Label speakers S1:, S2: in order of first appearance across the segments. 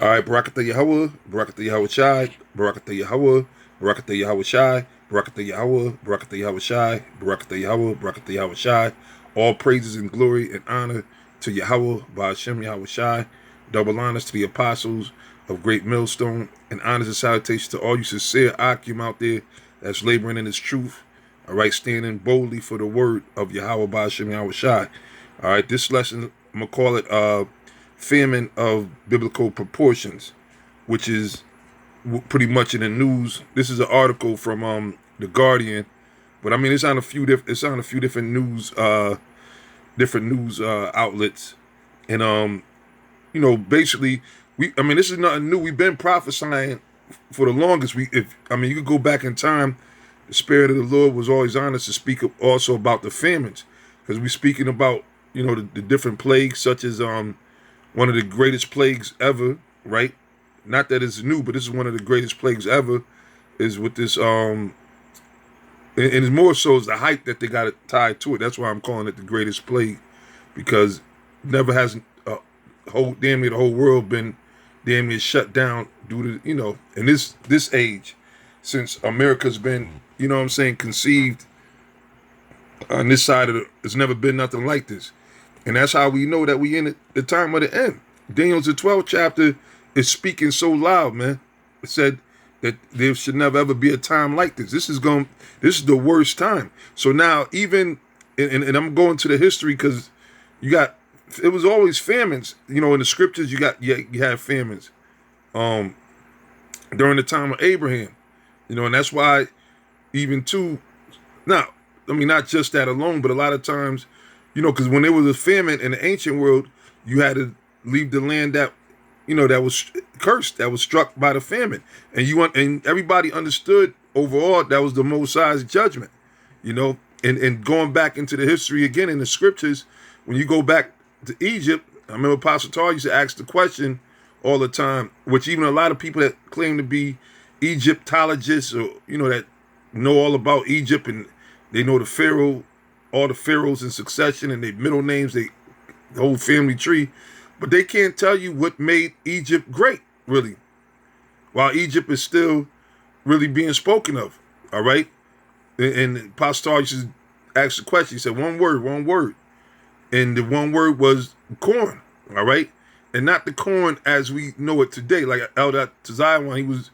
S1: All right, Barakatha Yahweh, Barakatha Yahweh Shai, Barakatha Yahweh, Barakatha Yahweh Shai, Barakatha Yahweh, Barakatha Yahweh Shai, Barakatha Yahweh, Barakatha Yahweh Shai. All praises and glory and honor to Yahweh, Ba'ashem Yahweh Shai. Double honors to the apostles of Great Millstone, and honors and salutations to all you sincere Akim out there that's laboring in His truth. All right, standing boldly for the word of Yahweh, Ba'ashem Yahweh Shai. All right, this lesson, I'm going to call it famine of biblical proportions, which is pretty much in the news. This is an article from the Guardian, but I mean it's on a few different news outlets, and basically I mean this is nothing new. We've been prophesying for the longest. You could go back in time, the Spirit of the Lord was always on us to speak also about the famines, because we're speaking about the different plagues, such as one of the greatest plagues ever, right? Not that it's new, but this is one of the greatest plagues ever. Is with this and it's more so is the hype that they got it tied to it. That's why I'm calling it the greatest plague, because never has whole damn near the whole world been damn near shut down due to in this age, since America's been what I'm saying, conceived on this side of it's never been nothing like this. And that's how we know that we in the time of the end. Daniel's the 12th chapter is speaking so loud, man. It said that there should never ever be a time like this. This is the worst time. So now even and I'm going to the history, because it was always famines. In the scriptures you have famines. During the time of Abraham. And that's why even too now, I mean, not just that alone, but a lot of times, because when there was a famine in the ancient world, you had to leave the land that was cursed, that was struck by the famine, and everybody understood overall that was the Most High's judgment, and going back into the history again in the scriptures, when you go back to Egypt, I remember Apostle Tar used to ask the question all the time, which even a lot of people that claim to be Egyptologists or that know all about Egypt, and they know all the pharaohs in succession and their middle names, the whole family tree, but they can't tell you what made Egypt great, really, while Egypt is still really being spoken of. All right, and Pastor used to ask the question. He said one word, and the one word was corn. All right, and not the corn as we know it today, like Elder Tazai when he was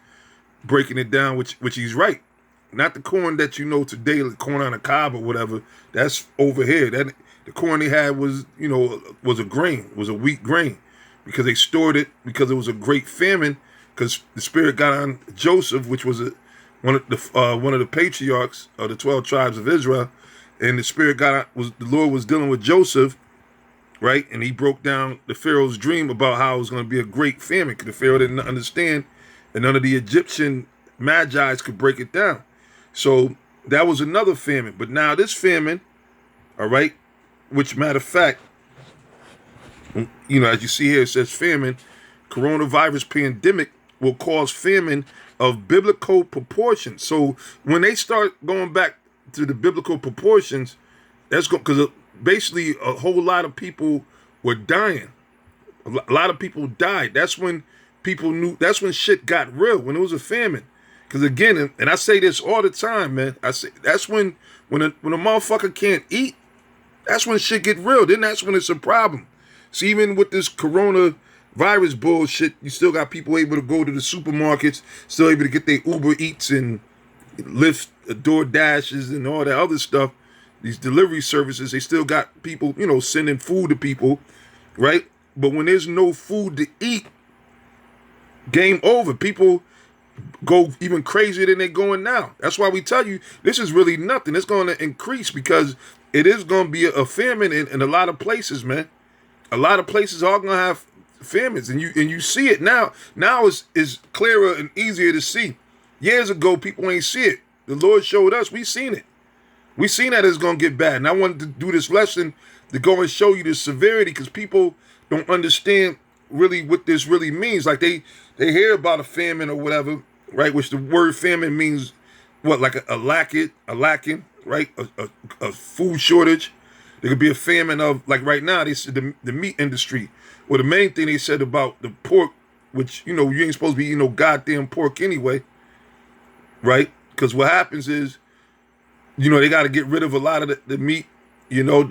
S1: breaking it down, which he's right. Not the corn that you know today, like corn on a cob or whatever. That's over here. That the corn they had was a grain, was a wheat grain, because they stored it because it was a great famine. Because the Spirit got on Joseph, which was one of the patriarchs of the 12 tribes of Israel, and the Spirit the Lord was dealing with Joseph, right? And he broke down the Pharaoh's dream about how it was going to be a great famine, because the Pharaoh didn't understand, and none of the Egyptian magi's could break it down. So that was another famine. But now this famine, all right, which matter of fact, as you see here, it says famine, coronavirus pandemic will cause famine of biblical proportions. So when they start going back to the biblical proportions, that's because basically a whole lot of people were dying. A lot of people died. That's when people knew, that's when shit got real, when it was a famine. Because again, and I say this all the time, man. I say that's when a motherfucker can't eat, that's when shit get real. Then that's when it's a problem. See, even with this coronavirus bullshit, you still got people able to go to the supermarkets, still able to get their Uber Eats and Lyft, Door Dashes, and all that other stuff. These delivery services, they still got people, sending food to people, right? But when there's no food to eat, game over. People go even crazier than they're going now. That's why we tell you this is really nothing. It's going to increase, because it is going to be a famine in a lot of places, man. A lot of places are going to have famines, and you see it now. Now is clearer and easier to see. Years ago, people ain't see it. The Lord showed us. We seen it. We seen that it's going to get bad. And I wanted to do this lesson to go and show you the severity, because people don't understand really what this really means. Like they hear about a famine or whatever, right? Which the word famine means what, like a lacking, right? A food shortage. There could be a famine of, like right now, they said the meat industry. Well, the main thing they said about the pork which, you know, you ain't supposed to be eating no goddamn pork anyway, right? Because what happens is, you know, they got to get rid of a lot of the meat, you know,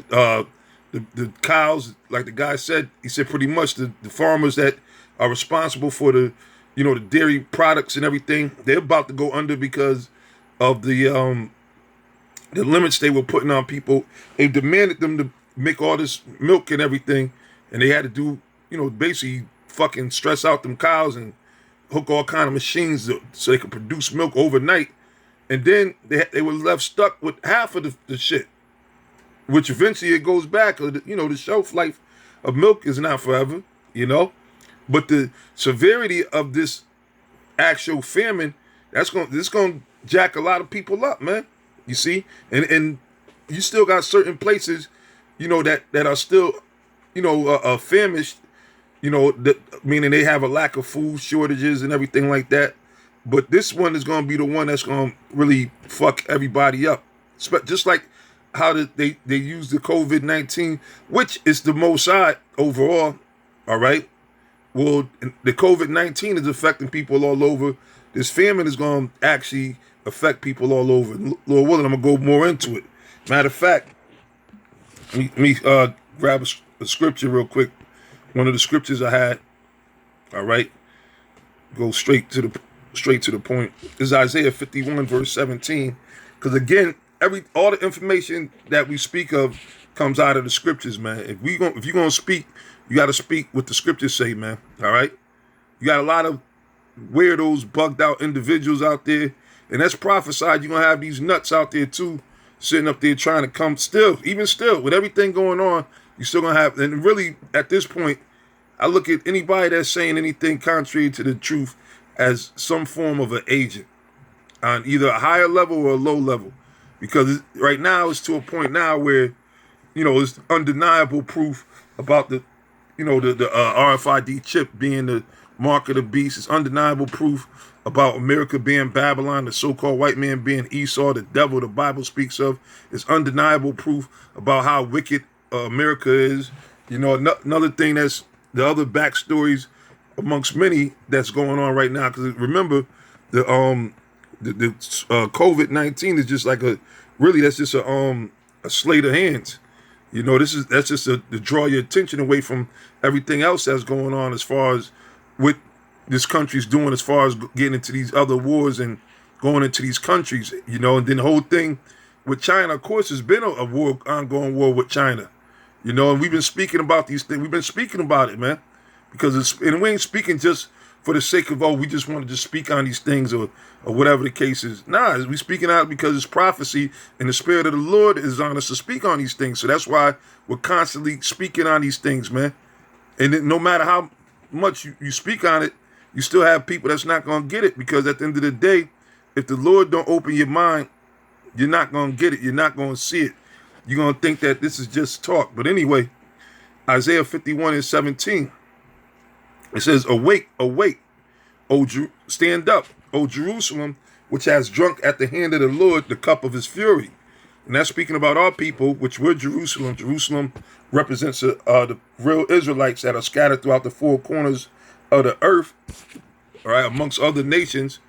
S1: the cows, like the guy said, he said pretty much the farmers that are responsible for the, you know, the dairy products and everything, they're about to go under because of the limits they were putting on people. They demanded them to make all this milk and everything, and they had to do, you know, basically fucking stress out them cows and hook all kind of machines so they could produce milk overnight. And then they were left stuck with half of the shit, which eventually it goes back. You know, the shelf life of milk is not forever, you know. But the severity of this actual famine, this gonna jack a lot of people up, man. You see, and you still got certain places, you know, that are still, you know, famished, you know, meaning they have a lack of food shortages and everything like that. But this one is going to be the one that's going to really fuck everybody up. Just like how they use the COVID-19, which is the most side overall, all right? Well, the COVID-19 is affecting people all over. This famine is going to actually affect people all over. Lord willing, I'm going to go more into it. Matter of fact, let me grab a scripture real quick. One of the scriptures I had, all right? Go straight to the point. This is Isaiah 51 verse 17. Because again, all the information that we speak of comes out of the scriptures, man. If you're gonna speak, you got to speak what the scriptures say, man. All right. You got a lot of weirdos, bugged out individuals out there, and that's prophesied. You're gonna have these nuts out there too, sitting up there trying to come. Even still, with everything going on, you're still gonna have. And really, at this point, I look at anybody that's saying anything contrary to the truth as some form of an agent on either a higher level or a low level. Because right now it's to a point now where, you know, it's undeniable proof about the RFID chip being the mark of the beast. It's undeniable proof about America being Babylon, the so-called white man being Esau, the devil the Bible speaks of. It's undeniable proof about how wicked America is. You know, another thing that's the other backstories amongst many that's going on right now. Because remember, the COVID-19 is just like that's just a sleight of hands. You know, that's just to draw your attention away from everything else that's going on as far as what this country's doing, as far as getting into these other wars and going into these countries. You know, and then the whole thing with China, of course, has been a ongoing war with China. You know, and we've been speaking about these things. We've been speaking about it, man. Because and we ain't speaking just for the sake of, we just wanted to speak on these things or whatever the case is. Nah, we speaking out because it's prophecy and the Spirit of the Lord is on us to speak on these things. So that's why we're constantly speaking on these things, man. And no matter how much you speak on it, you still have people that's not going to get it, because at the end of the day, if the Lord don't open your mind, you're not going to get it. You're not going to see it. You're going to think that this is just talk. But anyway, Isaiah 51 and 17. It says, awake, awake, stand up, O Jerusalem, which has drunk at the hand of the Lord the cup of his fury. And that's speaking about our people, which we're Jerusalem. Jerusalem represents the real Israelites that are scattered throughout the four corners of the earth, all right, amongst other nations,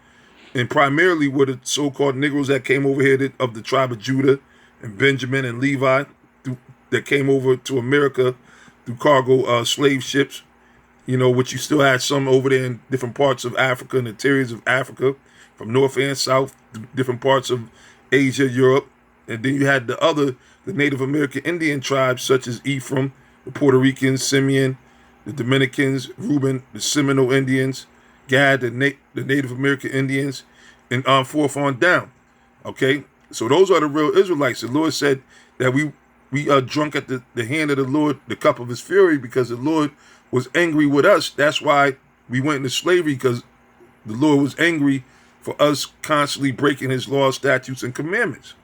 S1: and primarily were the so-called Negroes that came over here of the tribe of Judah and Benjamin and Levi that came over to America through cargo slave ships. You know, which you still had some over there in different parts of Africa and interiors of Africa, from north and south, different parts of Asia, Europe. And then you had the Native American Indian tribes, such as Ephraim, the Puerto Ricans, Simeon, the Dominicans, Reuben, the Seminole Indians, Gad, the Native American Indians, and forth on down. Okay? So those are the real Israelites. The Lord said that we are drunk at the hand of the Lord, the cup of his fury, because the Lord was angry with us. That's why we went into slavery, because the Lord was angry for us constantly breaking his laws, statutes, and commandments.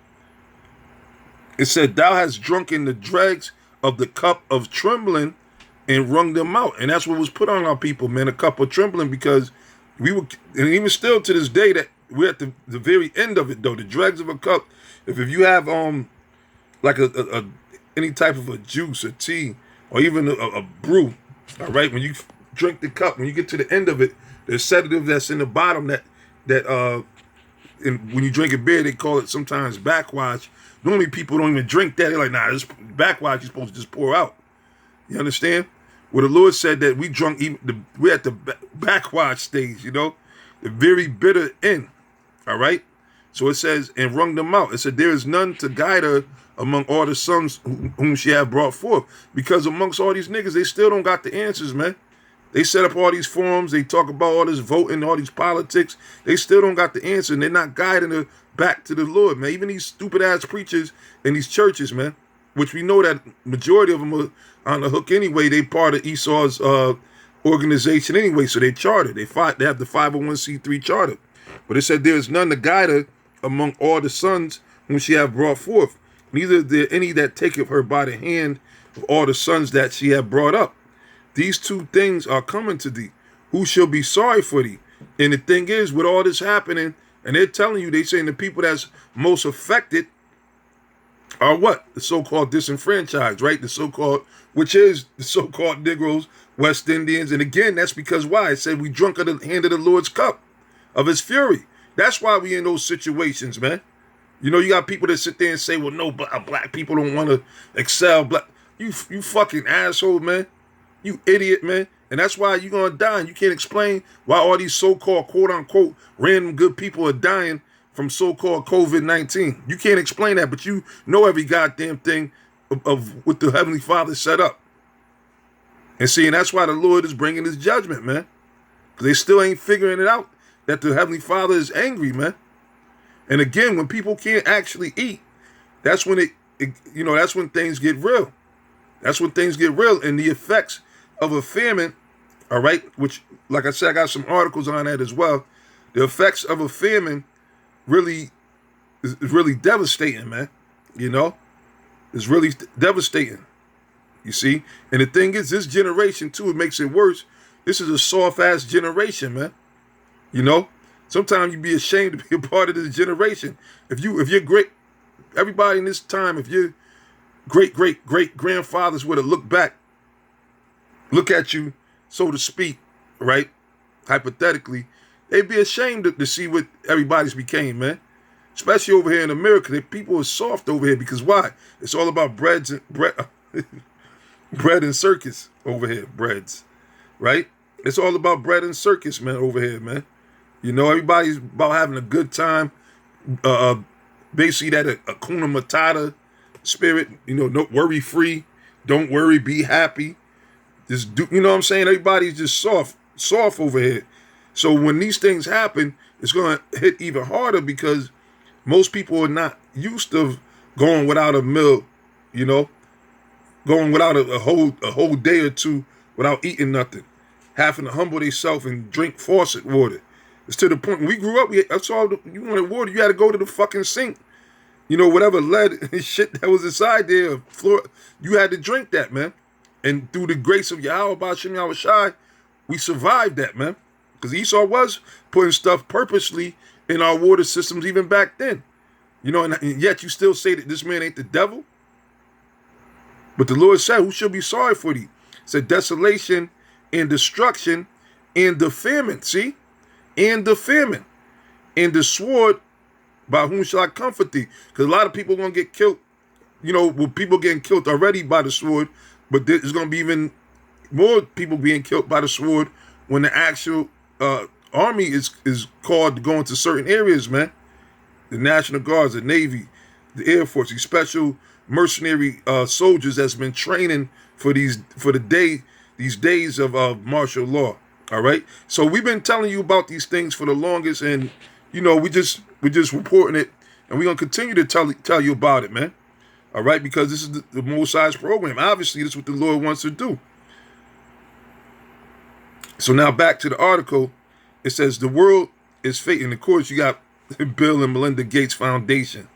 S1: It said, thou hast drunken the dregs of the cup of trembling and wrung them out. And that's what was put on our people, man, a cup of trembling, because we were, and even still to this day, that we're at the very end of it, though. The dregs of a cup. If you have like any type of a juice or tea or even a brew, all right, when you drink the cup, when you get to the end of it, the sedative that's in the bottom and when you drink a beer, they call it sometimes backwash. Normally people don't even drink that. They're like, nah, this backwash you're supposed to just pour out. You understand? Well, the Lord said that we're at the backwash stage, the very bitter end. All right? So it says, and wrung them out. It said, there is none to guide her among all the sons whom she have brought forth. Because amongst all these niggas, they still don't got the answers, man. They set up all these forums. They talk about all this voting, all these politics. They still don't got the answer, and they're not guiding her back to the Lord, man. Even these stupid-ass preachers in these churches, man, which we know that majority of them are on the hook anyway. They part of Esau's organization anyway, so they chartered. They have the 501c3 charter. But it said there is none to guide her among all the sons whom she have brought forth. Neither is there any that taketh her by the hand of all the sons that she have brought up. These two things are coming to thee. Who shall be sorry for thee? And the thing is, with all this happening, and they're telling you, they saying the people that's most affected are what? The so-called disenfranchised, right? Which is the so-called Negroes, West Indians. And again, that's because why? It said we drunk of the hand of the Lord's cup, of his fury. That's why we in those situations, man. You got people that sit there and say, well, no, black people don't want to excel. You fucking asshole, man. You idiot, man. And that's why you're going to die. And you can't explain why all these so-called, quote-unquote, random good people are dying from so-called COVID-19. You can't explain that, but you know every goddamn thing of what the Heavenly Father set up. And see, and that's why the Lord is bringing his judgment, man. Because they still ain't figuring it out that the Heavenly Father is angry, man. And again, when people can't actually eat, that's when that's when things get real. That's when things get real. And the effects of a famine, all right, which, like I said, I got some articles on that as well. The effects of a famine is really devastating, man. It's really devastating. You see? And the thing is, this generation, too, it makes it worse. This is a soft-ass generation, man. Sometimes you'd be ashamed to be a part of this generation. If you're great, everybody in this time, if your great-great-great-grandfathers were to look at you, so to speak, right? Hypothetically, they'd be ashamed to see what everybody's became, man. Especially over here in America, the people are soft over here because why? It's all about bread and circus over here, breads, right? It's all about bread and circus, man, over here, man. Everybody's about having a good time. Basically, that Hakuna Matata spirit, no worry free, don't worry, be happy. Just do, what I'm saying? Everybody's just soft over here. So when these things happen, it's going to hit even harder because most people are not used to going without a meal, going without a whole day or two without eating nothing, having to humble themselves and drink faucet water. It's to the point when we grew up, that's all. You wanted water, you had to go to the fucking sink. Whatever lead and shit that was inside there, floor, you had to drink that, man. And through the grace of Yahweh, Ba'ashem Yahweh Shai, we survived that, man. Because Esau was putting stuff purposely in our water systems even back then. And yet you still say that this man ain't the devil. But the Lord said, who shall be sorry for thee? It said desolation and destruction and the famine. See? And the famine. And the sword, by whom shall I comfort thee? Because a lot of people are going to get killed. People getting killed already by the sword. But there's going to be even more people being killed by the sword when the actual army is called to go into certain areas, man. The National Guards, the Navy, the Air Force, these special mercenary soldiers that's been training for these days of martial law. All right. So we've been telling you about these things for the longest, and we're just reporting it, and we're gonna continue to tell you about it, man. All right, because this is the Most High's program. Obviously, this is what the Lord wants to do. So now back to the article. It says the world is fate, and of course you got Bill and Melinda Gates Foundation.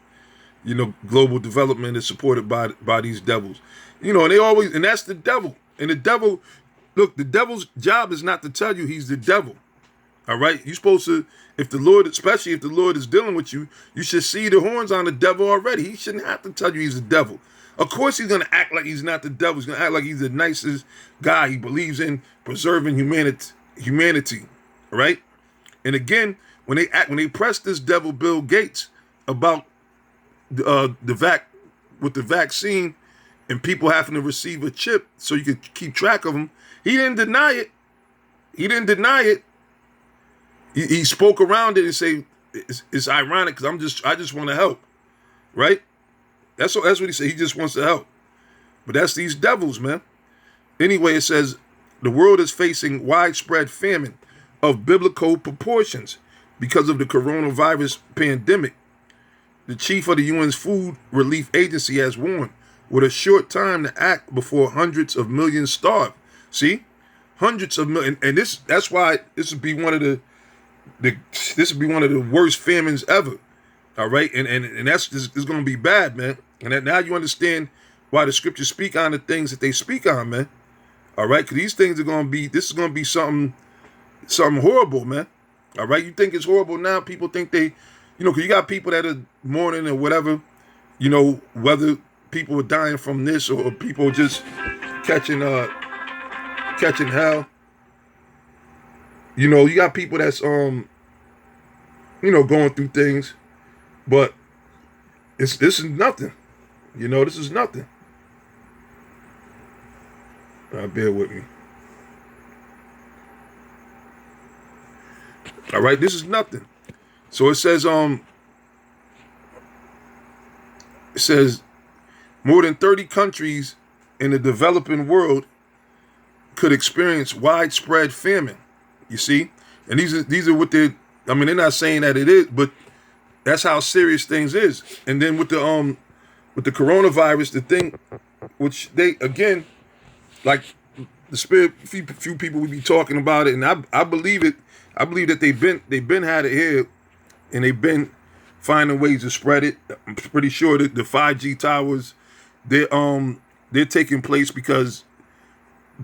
S1: Global development is supported by these devils. And that's the devil. And the devil, look, the devil's job is not to tell you he's the devil. All right? You're supposed to, especially if the Lord is dealing with you, you should see the horns on the devil already. He shouldn't have to tell you he's the devil. Of course he's going to act like he's not the devil. He's going to act like he's the nicest guy. He believes in preserving humanity, right? And again, when they press this devil Bill Gates about with the vaccine and people having to receive a chip so you could keep track of them, he didn't deny it. He didn't deny it. He spoke around it and say it's ironic because I just want to help, right? That's what he said. He just wants to help. But that's these devils, man. Anyway, it says the world is facing widespread famine of biblical proportions because of the coronavirus pandemic. The chief of the UN's Food Relief Agency has warned, with a short time to act before hundreds of millions starve. See? Hundreds of millions. And that's why this would be one of the worst famines ever. All right? And that's going to be bad, man. And now you understand why the scriptures speak on the things that they speak on, man. All right? Because these things this is going to be something horrible, man. All right? You think it's horrible now. People think because you got people that are mourning or whatever, whether people are dying from this or people just catching hell. You got people that's, going through things, but this is nothing. This is nothing. Bear with me. All right, this is nothing. So it says more than 30 countries in the developing world could experience widespread famine. You see? And these are what they're not saying that it is, but that's how serious things is. And then with the coronavirus, the thing which they again, like the spirit, few people we be talking about it, and I believe it. I believe that they've been had it here, and they've been finding ways to spread it. I'm pretty sure that the 5G towers, they're taking place because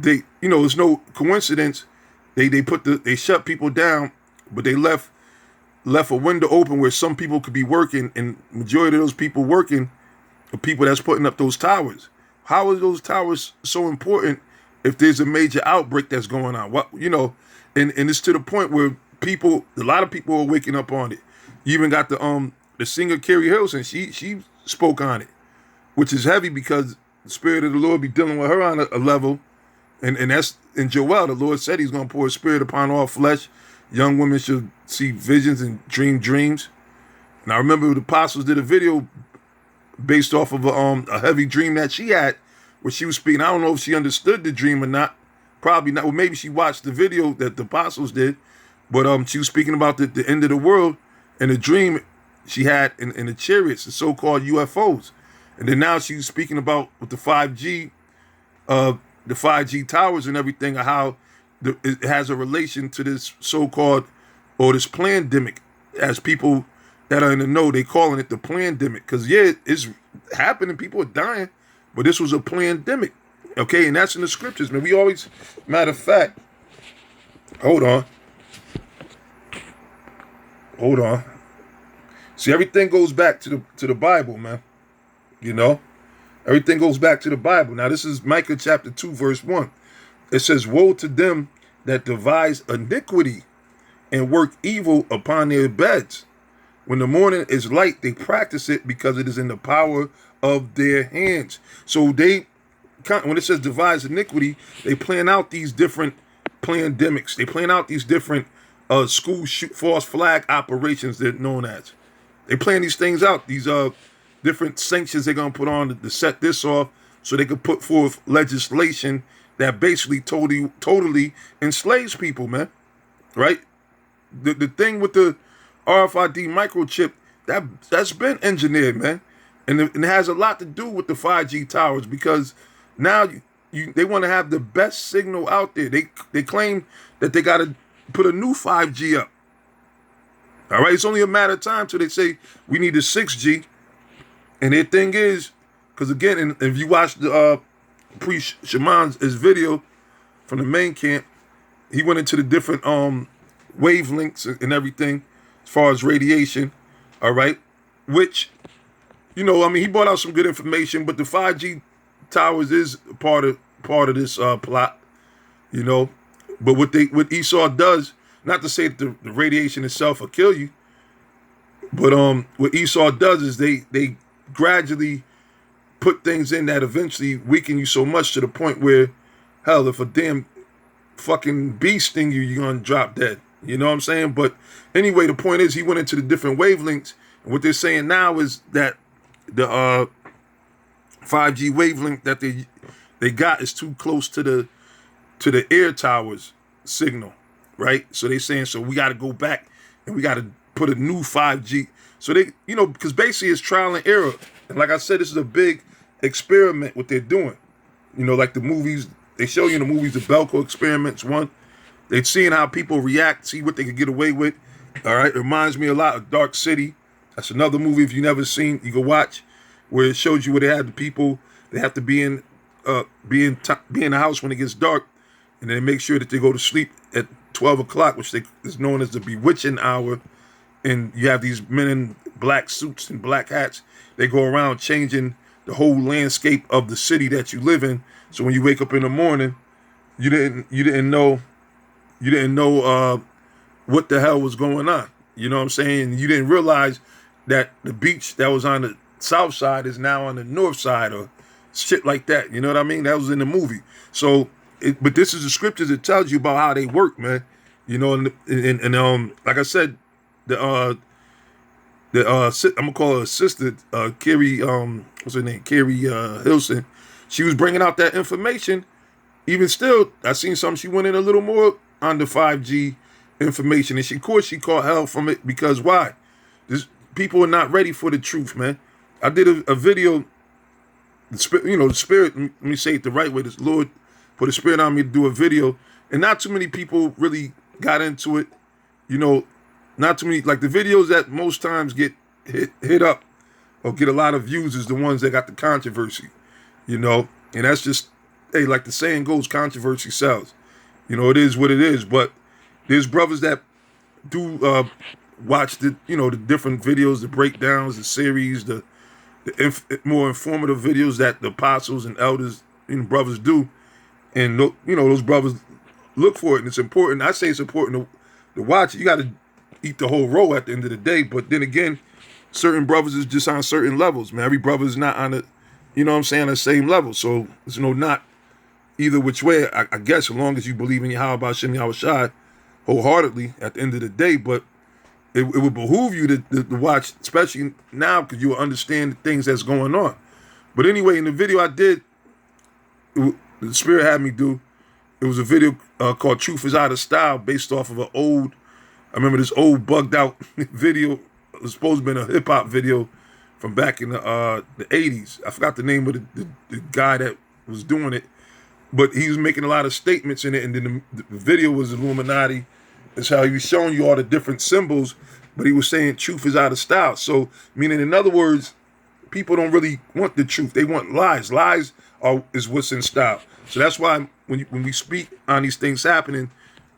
S1: it's no coincidence. They shut people down, but they left a window open where some people could be working, and majority of those people working are people that's putting up those towers. How are those towers so important if there's a major outbreak that's going on? And it's to the point where a lot of people are waking up on it. You even got the singer Carrie Hilson. She spoke on it, which is heavy because the Spirit of the Lord be dealing with her on a level. And that's in Joel. The Lord said he's going to pour his spirit upon all flesh. Young women should see visions and dream dreams. And I remember the apostles did a video based off of a heavy dream that she had where she was speaking. I don't know if she understood the dream or not. Probably not. Well, maybe she watched the video that the apostles did. But she was speaking about the end of the world and the dream she had in the chariots, the so-called UFOs. And then now she's speaking about with the 5G, the 5G towers and everything, how it has a relation to this so-called, or this plandemic, as people that are in the know, they calling it the plandemic. Because, yeah, it's happening. People are dying. But this was a plandemic. Okay, and that's in the scriptures, man. We always, matter of fact, hold on. See, everything goes back to the Bible, man. Everything goes back to the Bible. Now, this is Micah chapter 2, verse 1. It says, woe to them that devise iniquity and work evil upon their beds. When the morning is light, they practice it because it is in the power of their hands. So when it says devise iniquity, they plan out these different plandemics. They plan out these different school false flag operations they're known as. They plan these things out. These different sanctions they're going to put on to set this off so they could put forth legislation that basically totally enslaves people, man. Right? The thing with the RFID microchip, that's been engineered, man. And it has a lot to do with the 5G towers because now they want to have the best signal out there. They claim that they got to put a new 5G up. All right, it's only a matter of time till they say we need a 6G. And their thing is, because again, if you watch the priest Shaman's video from the main camp, he went into the different wavelengths and everything as far as radiation. All right, which you know, I mean, he brought out some good information, but the 5G towers is part of this plot, you know. But what Esau does, not to say that the radiation itself will kill you, but what Esau does is they gradually put things in that eventually weaken you so much to the point where, hell, if a damn fucking bee sting you, you're gonna drop dead. You know what I'm saying? But anyway, the point is he went into the different wavelengths. And what they're saying now is that the 5G wavelength that they got is too close to the air towers signal, right? So they saying, so we got to go back and we got to put a new 5G. So they, you know, because basically it's trial and error. And like I said, this is a big experiment what they're doing. You know, like the movies, they show you in the movies, the Belko experiments, one. They're seeing how people react, see what they can get away with. All right, it reminds me a lot of Dark City. That's another movie if you never seen, you can watch, where it shows you where they have the people. They have to be in the house when it gets dark, and then make sure that they go to sleep at 12 o'clock, which is known as the bewitching hour. And you have these men in black suits and black hats. They go around changing the whole landscape of the city that you live in. So when you wake up in the morning, you didn't know what the hell was going on. You know what I'm saying? You didn't realize that the beach that was on the south side is now on the north side or shit like that. You know what I mean? That was in the movie. So, but this is the scriptures that tells you about how they work, man. You know, and like I said, I'm gonna call her assistant, Carrie, what's her name? Carrie Hilson. She was bringing out that information. Even still, I seen something. She went in a little more on the 5G information, and of course she caught hell from it because why? People are not ready for the truth, man. I did a video. The spirit. Let me say it the right way. The Lord put a spirit on me to do a video, and not too many people really got into it. You know, not too many. Like the videos that most times get hit up or get a lot of views is the ones that got the controversy. You know, and that's just, hey, like the saying goes, controversy sells. You know, it is what it is. But there's brothers that do watch the different videos, the breakdowns, the series, the more informative videos that the apostles and elders and brothers do. And, those brothers look for it. And it's important. I say it's important to watch it. You got to eat the whole row at the end of the day. But then again, certain brothers is just on certain levels, man. Every brother is not on the, the same level. So there's not either which way, I guess, as long as you believe in Yahweh Shem Yahweh Shai wholeheartedly at the end of the day. But it would behoove you to watch, especially now, because you will understand the things that's going on. But anyway, in the video I did, the Spirit had me do, it was a video called Truth is Out of Style, based off of I remember this old bugged out video. It was supposed to have been a hip hop video from back in the 80s. I forgot the name of the guy that was doing it. But he was making a lot of statements in it, and then the video was Illuminati. That's how he was showing you all the different symbols, but he was saying truth is out of style. So, meaning, in other words, people don't really want the truth. They want lies. Lies is what's in style. So that's why when we speak on these things happening,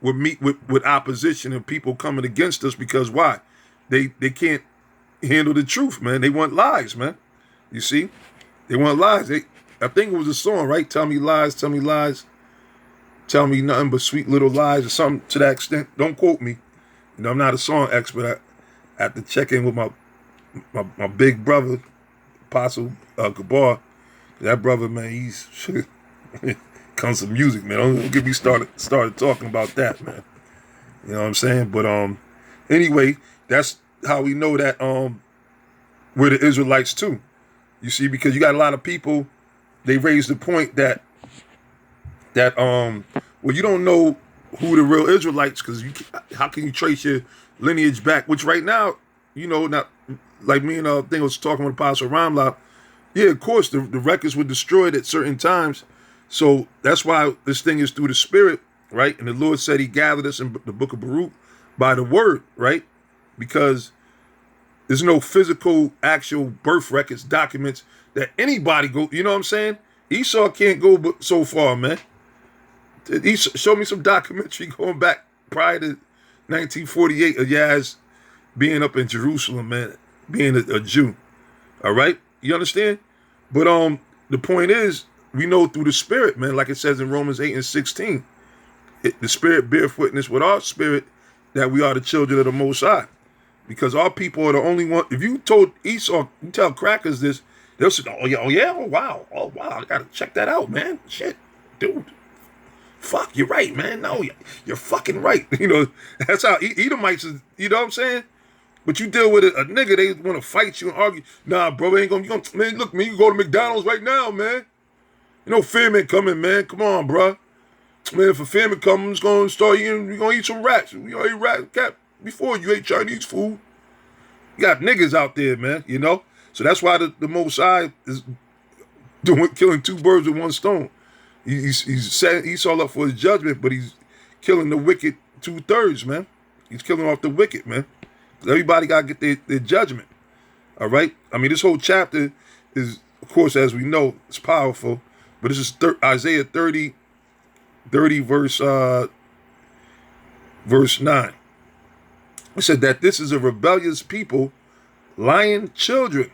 S1: we meet with opposition and people coming against us because why? They can't handle the truth, man. They want lies, man. You see? They want lies. I think it was a song, right? Tell me lies, tell me lies. Tell me nothing but sweet little lies or something to that extent. Don't quote me. I'm not a song expert. I have to check in with my big brother, Apostle Gabar. That brother, man, he's comes to music, man. Don't get me started talking about that, man. You know what I'm saying? But anyway, that's how we know that we're the Israelites too. You see, because you got a lot of people. They raised the point that you don't know who the real Israelites, because how can you trace your lineage back? Which right now, not like me and I think I was talking with Apostle Ramla. Yeah, of course, the records were destroyed at certain times. So that's why this thing is through the Spirit, right? And the Lord said he gathered us in the book of Baruch by the word, right? Because there's no physical, actual birth records, documents that anybody go, you know what I'm saying? Esau can't go so far, man. He showed me some documentary going back prior to 1948 of Yaz being up in Jerusalem, man, being a Jew. All right? You understand? But the point is, we know through the Spirit, man, like it says in Romans 8:16, the Spirit beareth witness with our spirit that we are the children of the Most High. Because our people are the only one. If you told Esau, you tell crackers this, they'll say, oh yeah, oh wow, I gotta check that out, man. Shit, dude. Fuck, you're right, man. No, you're fucking right. You know, that's how Edomites is, you know what I'm saying? But you deal with a nigga, they want to fight you and argue. Nah, bro, man, look, man, you go to McDonald's right now, man. You know, famine coming, man. Come on, bro. Man, if a famine comes, going to start eating, we're going to eat some rats. We going to eat rat cat before you ate Chinese food. You got niggas out there, man, you know? So that's why the Most High is killing two birds with one stone. He's setting Esau up for his judgment, but he's killing the wicked 2/3, man. He's killing off the wicked, man. Everybody got to get their judgment, all right? I mean, this whole chapter is, of course, as we know, it's powerful, but this is Isaiah 30, verse 9. It said that this is a rebellious people, lying children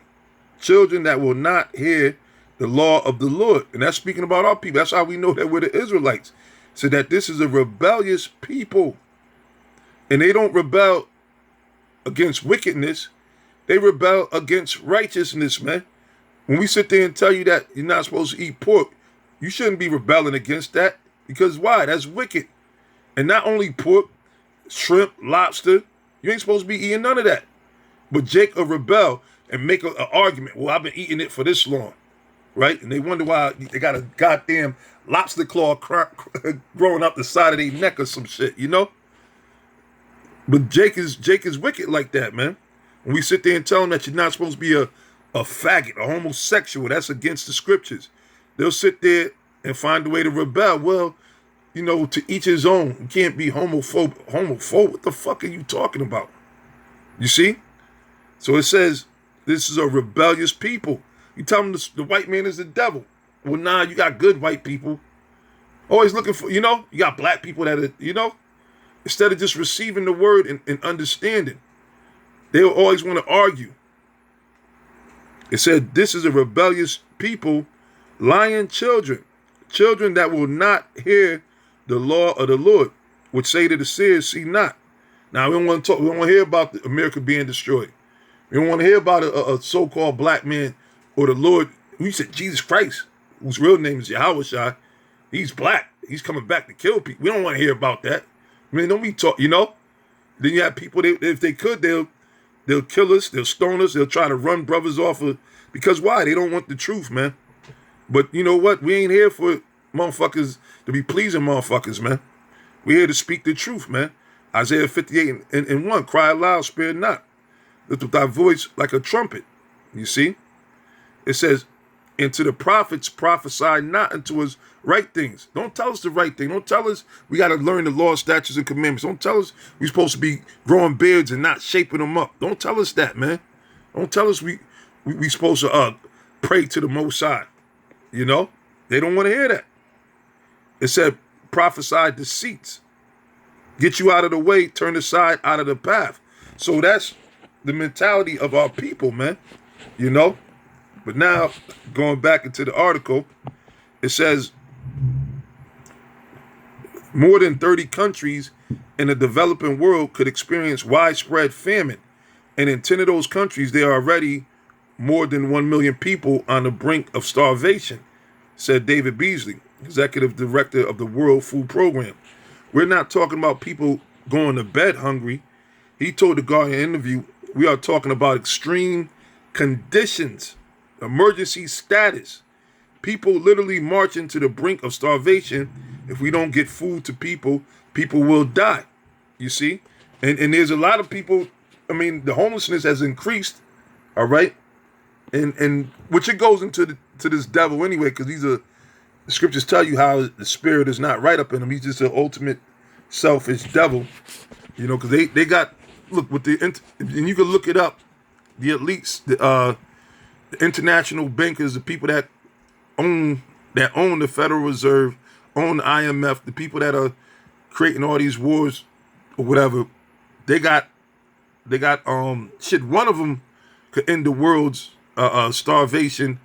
S1: that will not hear the law of the Lord. And that's speaking about our people. That's how we know that we're the Israelites. So that this is a rebellious people. And they don't rebel against wickedness. They rebel against righteousness, man. When we sit there and tell you that you're not supposed to eat pork, you shouldn't be rebelling against that. Because why? That's wicked. And not only pork, shrimp, lobster, you ain't supposed to be eating none of that. But Jacob rebel and make an argument. Well, I've been eating it for this long. Right? And they wonder why they got a goddamn lobster claw growing up the side of their neck or some shit, you know? But Jake is wicked like that, man. When we sit there and tell them that you're not supposed to be a faggot, a homosexual, that's against the scriptures. They'll sit there and find a way to rebel. Well, you know, to each his own. You can't be homophobe. What the fuck are you talking about? You see? So it says, this is a rebellious people. You tell them the white man is the devil. Well, nah, you got good white people. Always looking for, you know, you got black people that are, you know, instead of just receiving the word and understanding, they'll always want to argue. It said, this is a rebellious people, lying children that will not hear the law of the Lord, which say to the seers, see not. Now, we don't want to hear about America being destroyed. We don't want to hear about a so-called black man or the Lord. We said Jesus Christ, whose real name is Yahweh. He's black. He's coming back to kill people. We don't want to hear about that. I mean, don't be talk, you know? Then you have people, if they could, they'll kill us, they'll stone us, they'll try to run brothers off of, because why? They don't want the truth, man. But you know what? We ain't here for motherfuckers to be pleasing motherfuckers, man. We're here to speak the truth, man. Isaiah 58 and 1, cry aloud, spare not. Lift up thy voice like a trumpet. You see? It says, and to the prophets prophesy not unto us right things. Don't tell us the right thing. Don't tell us we got to learn the law, statutes, and commandments. Don't tell us we're supposed to be growing beards and not shaping them up. Don't tell us that, man. Don't tell us we supposed to pray to the Most High. You know? They don't want to hear that. It said, prophesy deceits. Get you out of the way, turn aside out of the path. So that's the mentality of our people, man. You know? But now, going back into the article, it says more than 30 countries in the developing world could experience widespread famine. And in 10 of those countries, there are already more than 1 million people on the brink of starvation, said David Beasley, executive director of the World Food Program. We're not talking about people going to bed hungry. He told the Guardian interview, we are talking about extreme conditions, emergency status. People literally marching to the brink of starvation. If we don't get food to people, people will die. You see? And there's a lot of people, I mean, the homelessness has increased, all right? And which it goes into to this devil anyway, because the scriptures tell you how the spirit is not right up in him. He's just an ultimate selfish devil, you know, because they got, look, with and you can look it up, the elites, the international bankers, the people that own the Federal Reserve, own the IMF, the people that are creating all these wars or whatever, they got shit. One of them could end the world's starvation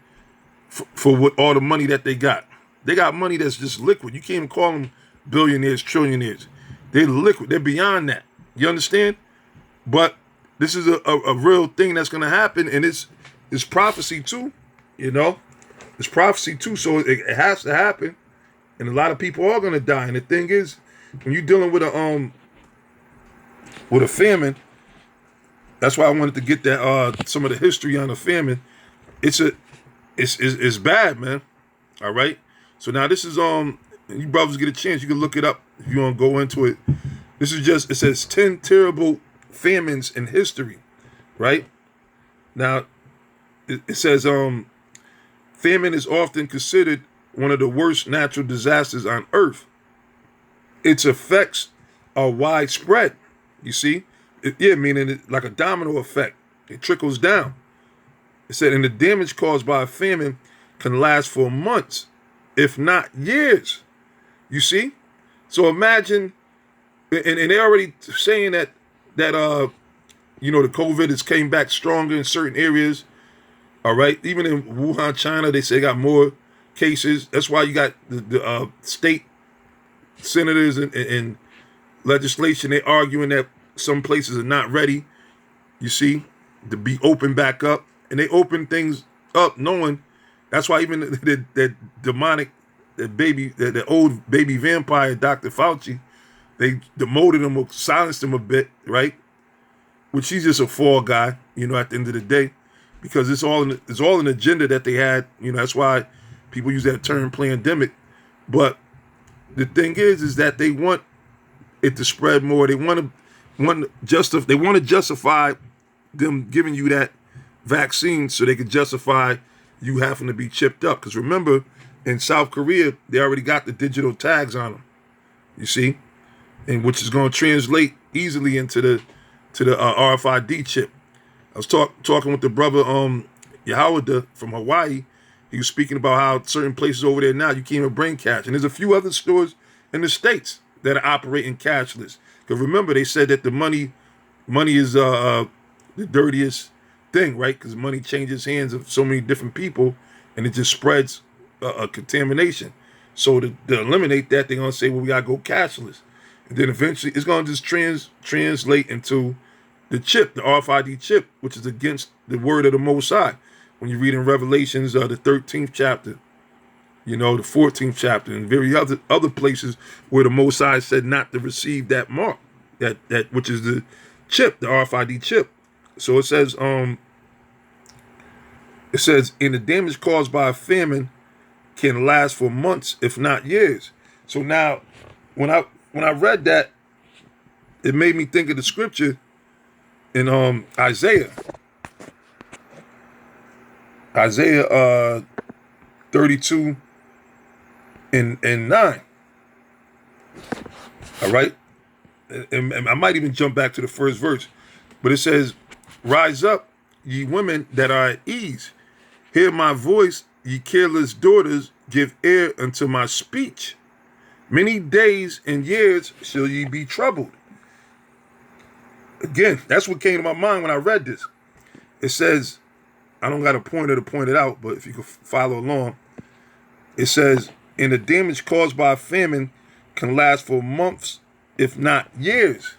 S1: for what all the money that they got. They got money that's just liquid. You can't even call them billionaires, trillionaires. They're liquid. They're beyond that. You understand? But this is a real thing that's going to happen, and it's prophecy too. You know, it's prophecy too. So it has to happen, and a lot of people are going to die. And the thing is, when you're dealing with a famine, that's why I wanted to get that some of the history on the famine. It's bad, man. All right. So now this is you brothers get a chance, you can look it up if you want to go into it. This is just, it says 10 terrible famines in history, right? Now it says famine is often considered one of the worst natural disasters on earth. Its effects are widespread. You see? Meaning it, like a domino effect. It trickles down. It said, and the damage caused by a famine can last for months, if not years. You see? So imagine, and they're already saying that the COVID has came back stronger in certain areas. All right. Even in Wuhan, China, they say they got more cases. That's why you got the state senators and legislation. They're arguing that some places are not ready, you see, to be open back up. And they open things up knowing, that's why even that demonic, the old baby vampire, Dr. Fauci, they demoted him or silenced him a bit, right? Which he's just a fall guy, at the end of the day, because it's all an agenda that they had. That's why people use that term pandemic. But the thing is that they want it to spread more. They want to justify them giving you that vaccine so they could justify you having to be chipped up. Because remember, in South Korea, they already got the digital tags on them. You see, and which is going to translate easily into the RFID chip. I was talking with the brother Yahweh from Hawaii. He was speaking about how certain places over there now you can't even bring cash, and there's a few other stores in the States that are operating cashless. Because remember, they said that the money is the dirtiest thing, right? Because money changes hands of so many different people, and it just spreads a contamination. So to eliminate that, they're gonna say, well, we gotta go cashless, and then eventually it's gonna just translate into the chip, the RFID chip, which is against the word of the Most High. When you read in Revelations, the 13th chapter, the 14th chapter, and very other places where the Most High said not to receive that mark, that which is the chip, the RFID chip. So it says, in the damage caused by a famine can last for months, if not years. So now, when I read that, it made me think of the scripture in Isaiah 32 and 9. All right, and I might even jump back to the first verse, but it says, "Rise up, ye women that are at ease. Hear my voice, ye careless daughters, give ear unto my speech. Many days and years shall ye be troubled." Again, that's what came to my mind when I read this. It says, I don't got a pointer to point it out, but if you can follow along, it says, and the damage caused by a famine can last for months, if not years.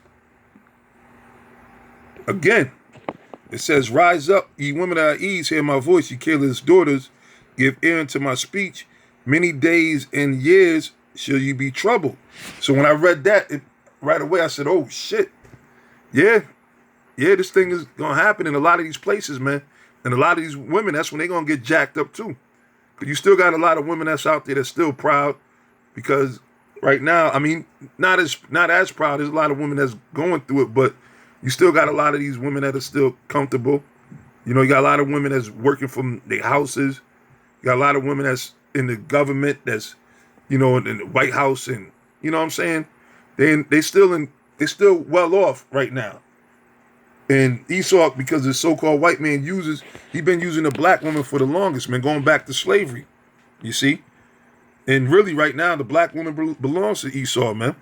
S1: Again, it says, "Rise up, ye women that are at ease, hear my voice, ye careless daughters, give ear unto my speech. Many days and years shall ye be troubled." So when I read that, right away I said, oh shit. Yeah, this thing is going to happen in a lot of these places, man. And a lot of these women, that's when they're going to get jacked up too. But you still got a lot of women that's out there that's still proud, because right now, I mean, not as proud. There's a lot of women that's going through it, but you still got a lot of these women that are still comfortable. You got a lot of women that's working from their houses. You got a lot of women that's in the government, that's, in the White House, and you know what I'm saying? They still well off right now. And Esau, because the so-called white man he's been using a black woman for the longest, man, going back to slavery. You see? And really right now, the black woman belongs to Esau, man.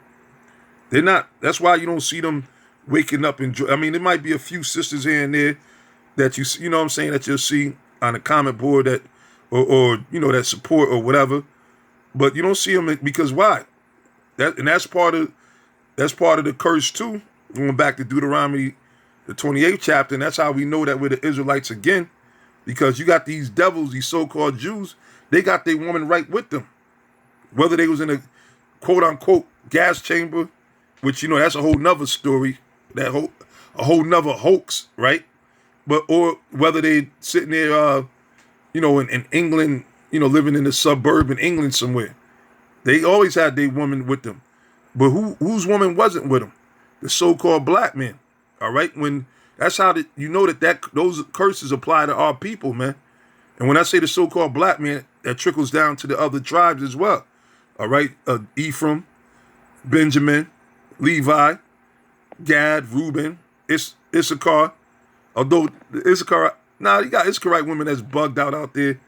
S1: They're not, that's why you don't see them waking up and, I mean, there might be a few sisters here and there that you know what I'm saying, that you'll see on a comment board that, or that support or whatever. But you don't see them because why? That's part of the curse too. Going back to Deuteronomy, the 28th chapter, and that's how we know that we're the Israelites again, because you got these devils, these so-called Jews. They got their woman right with them, whether they was in a quote unquote gas chamber, which that's a whole nother story, a whole nother hoax, right? But or whether they sitting there, in England, living in the suburb in England somewhere. They always had their woman with them. But whose woman wasn't with them? The so-called black man. All right? When that's how that those curses apply to our people, man. And when I say the so-called black man, that trickles down to the other tribes as well. All right? Ephraim, Benjamin, Levi, Gad, Reuben, Issachar. Although Issachar, you got Issacharite women that's bugged out there,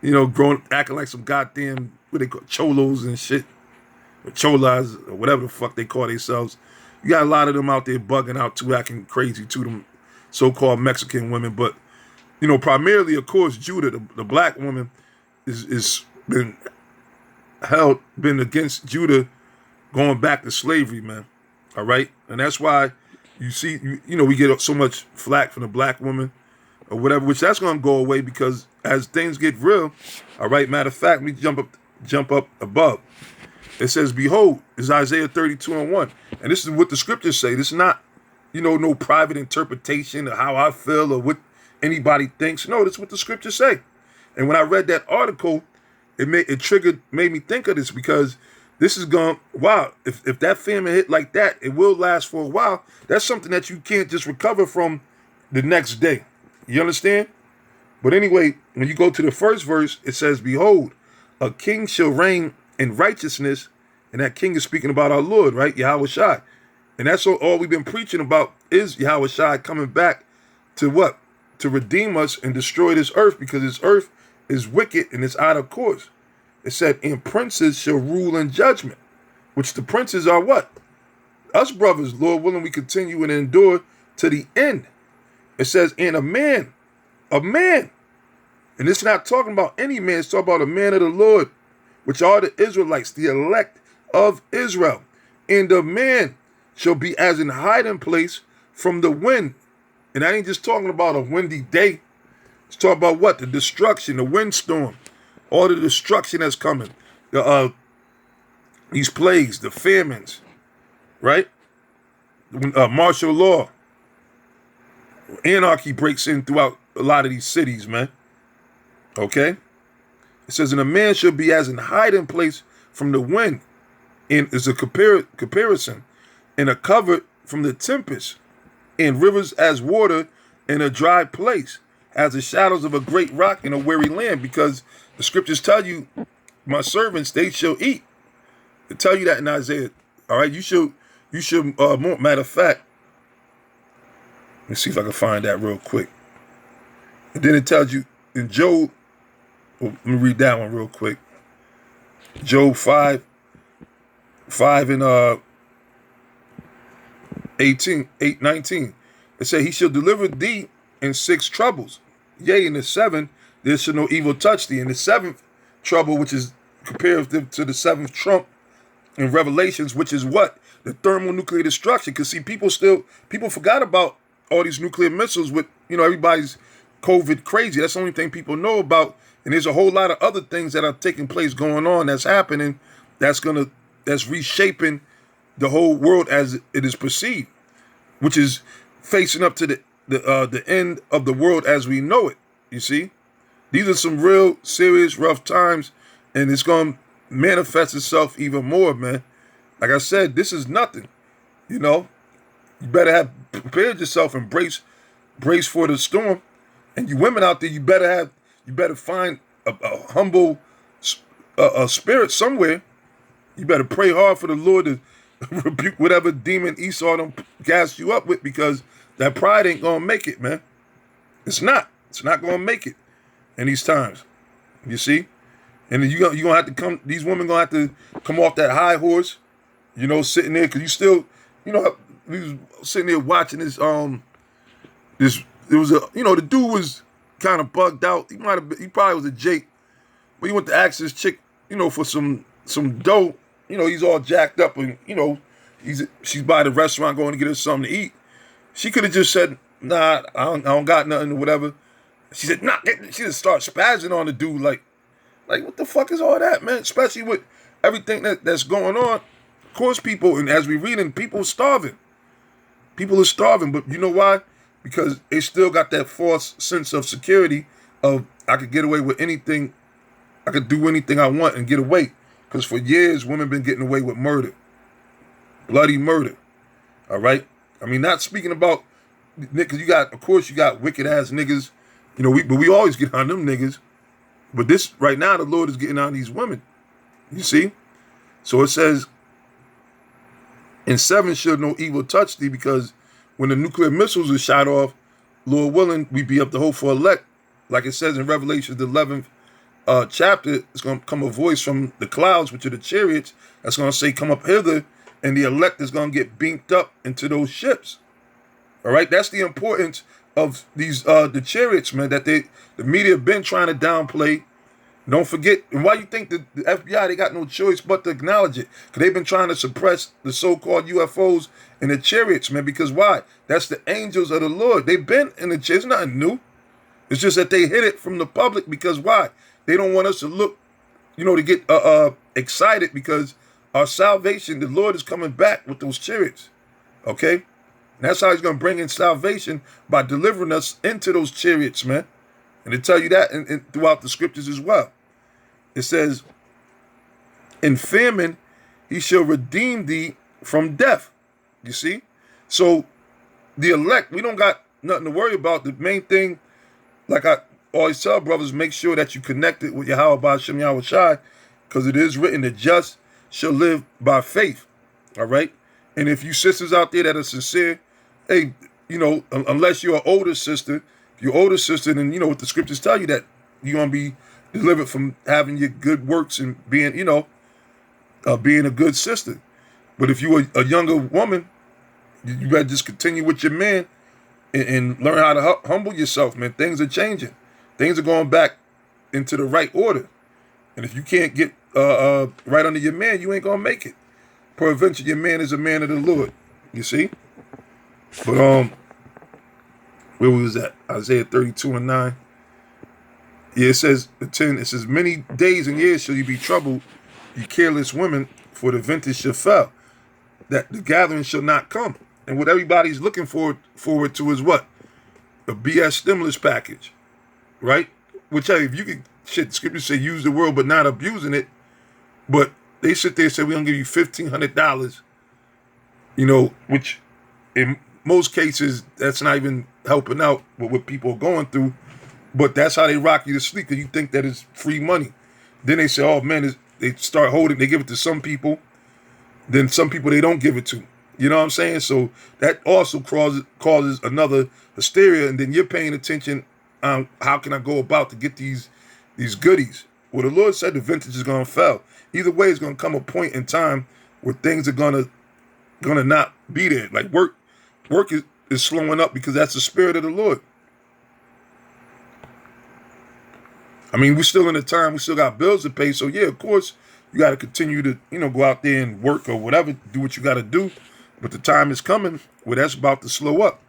S1: growing, acting like some goddamn, what they call cholos and shit, or cholas, or whatever the fuck they call themselves. You got a lot of them out there bugging out too, acting crazy to them so-called Mexican women. But, primarily, of course, Judah, the black woman, is been against Judah going back to slavery, man. All right? And that's why you see, we get so much flack from the black woman or whatever, which that's going to go away because as things get real, all right, matter of fact, we jump up above. It says, behold, is Isaiah 32:1. And this is what the scriptures say. This is not, no private interpretation of how I feel or what anybody thinks. No, that's what the scriptures say. And when I read that article, it made me think of this because this is wow, if that famine hit like that, it will last for a while. That's something that you can't just recover from the next day. You understand? But anyway, when you go to the first verse, it says, behold, a king shall reign in righteousness. And that king is speaking about our Lord, right? Yahweh Shai. And that's all we've been preaching about is Yahweh Shai coming back to what? To redeem us and destroy this earth because this earth is wicked and it's out of course. It said, and princes shall rule in judgment, which the princes are what? Us brothers, Lord willing, we continue and endure to the end. It says, and a man, and it's not talking about any man, it's talking about a man of the Lord, which are the Israelites, the elect of Israel. And the man shall be as in hiding place from the wind. And I ain't just talking about a windy day. It's talking about what? The destruction, the windstorm, all the destruction that's coming. These plagues, the famines, right? Martial law. Anarchy breaks in throughout a lot of these cities, man. Okay? It says, and a man shall be as in hiding place from the wind. And is a comparison. And a cover from the tempest. And rivers as water in a dry place. As the shadows of a great rock in a weary land. Because the scriptures tell you, my servants, they shall eat. They tell you that in Isaiah. All right? You should, matter of fact, let me see if I can find that real quick. And then it tells you in Job, let me read that one real quick. Job 5 and 19. It says, he shall deliver thee in 6 troubles. Yea, in the 7th, there shall no evil touch thee. In the 7th trouble, which is comparative to the 7th trump in Revelations, which is what? The thermonuclear destruction. Because see, people forgot about all these nuclear missiles with, everybody's COVID crazy. That's the only thing people know about. And there's a whole lot of other things that are taking place, going on, that's happening, that's reshaping the whole world as it is perceived, which is facing up to the end of the world as we know it. You see, these are some real serious, rough times, and it's going to manifest itself even more, man. Like I said, this is nothing. You better have prepared yourself and brace for the storm. And you women out there, you better find a humble spirit somewhere. You better pray hard for the Lord to rebuke whatever demon Esau don't gas you up with, because that pride ain't gonna make it, man. It's not gonna make it in these times. You see? And then you're gonna have to come, these women gonna have to come off that high horse, sitting there, because you still, we was sitting there watching this, the dude was kind of bugged out. He probably was a Jake, but he went to ask this chick, for some dough. He's all jacked up, and she's by the restaurant going to get her something to eat. She could have just said, "Nah, I don't got nothing," or whatever. She said, "Nah." She just started spazzing on the dude, like what the fuck is all that, man? Especially with everything that's going on. Of course, people, and as we reading, people are starving. People are starving, but you know why? Because they still got that false sense of security of I could get away with anything, I could do anything I want and get away. Because for years, women been getting away with murder, bloody murder. All right. I mean, not speaking about because of course, you got wicked ass niggas. But we always get on them niggas. But this right now, the Lord is getting on these women. You see? So it says, in 7 should no evil touch thee, because when the nuclear missiles are shot off, Lord willing, we be up to hope for elect. Like it says in Revelation, the 11th chapter, it's going to come a voice from the clouds, which are the chariots, that's going to say, come up hither, and the elect is going to get beamed up into those ships. All right? That's the importance of these the chariots, man, that the media have been trying to downplay. Don't forget, and why you think the FBI, they got no choice but to acknowledge it? Because they've been trying to suppress the so-called UFOs and the chariots, man, because why? That's the angels of the Lord. They've been in the chariots. It's nothing new. It's just that they hid it from the public because why? They don't want us to look, to get excited because our salvation, the Lord is coming back with those chariots, okay? And that's how he's going to bring in salvation, by delivering us into those chariots, man. And they tell you that throughout the scriptures as well. It says, in famine, he shall redeem thee from death. You see? So the elect, we don't got nothing to worry about. The main thing, like I always tell brothers, make sure that you connect it with Yahweh B'Shem Yahweh Shai, because it is written, the just shall live by faith. All right? And if you sisters out there that are sincere, hey, unless you're an older sister, your older sister, then what the scriptures tell you, that you're going to be delivered from having your good works and being, being a good sister. But if you're a younger woman, you better just continue with your man and learn how to humble yourself, man. Things are changing. Things are going back into the right order. And if you can't get right under your man, you ain't going to make it. Peradventure, your man is a man of the Lord. You see? But, where was that? Isaiah 32:9. Yeah, it says, 10, it says, many days and years shall you be troubled, ye careless women, for the vintage shall fail, that the gathering shall not come. And what everybody's looking forward to is what? A BS stimulus package, right? Which, hey, if you could, the scriptures say use the word but not abusing it, but they sit there and say, we're going to give you $1,500, which in most cases, that's not even helping out with what people are going through, but that's how they rock you to sleep, because you think that it's free money. Then they say, oh man, they start holding, they give it to some people, then some people they don't give it to. You know what I'm saying? So that also causes another hysteria, and then you're paying attention on how can I go about to get these goodies. Well, the Lord said the vintage is going to fail. Either way, it's going to come a point in time where things are going to not be there. Like work is slowing up, because that's the spirit of the Lord. I mean, we're still in a time, we still got bills to pay. So yeah, of course, you got to continue to, go out there and work or whatever, do what you got to do. But the time is coming where that's about to slow up.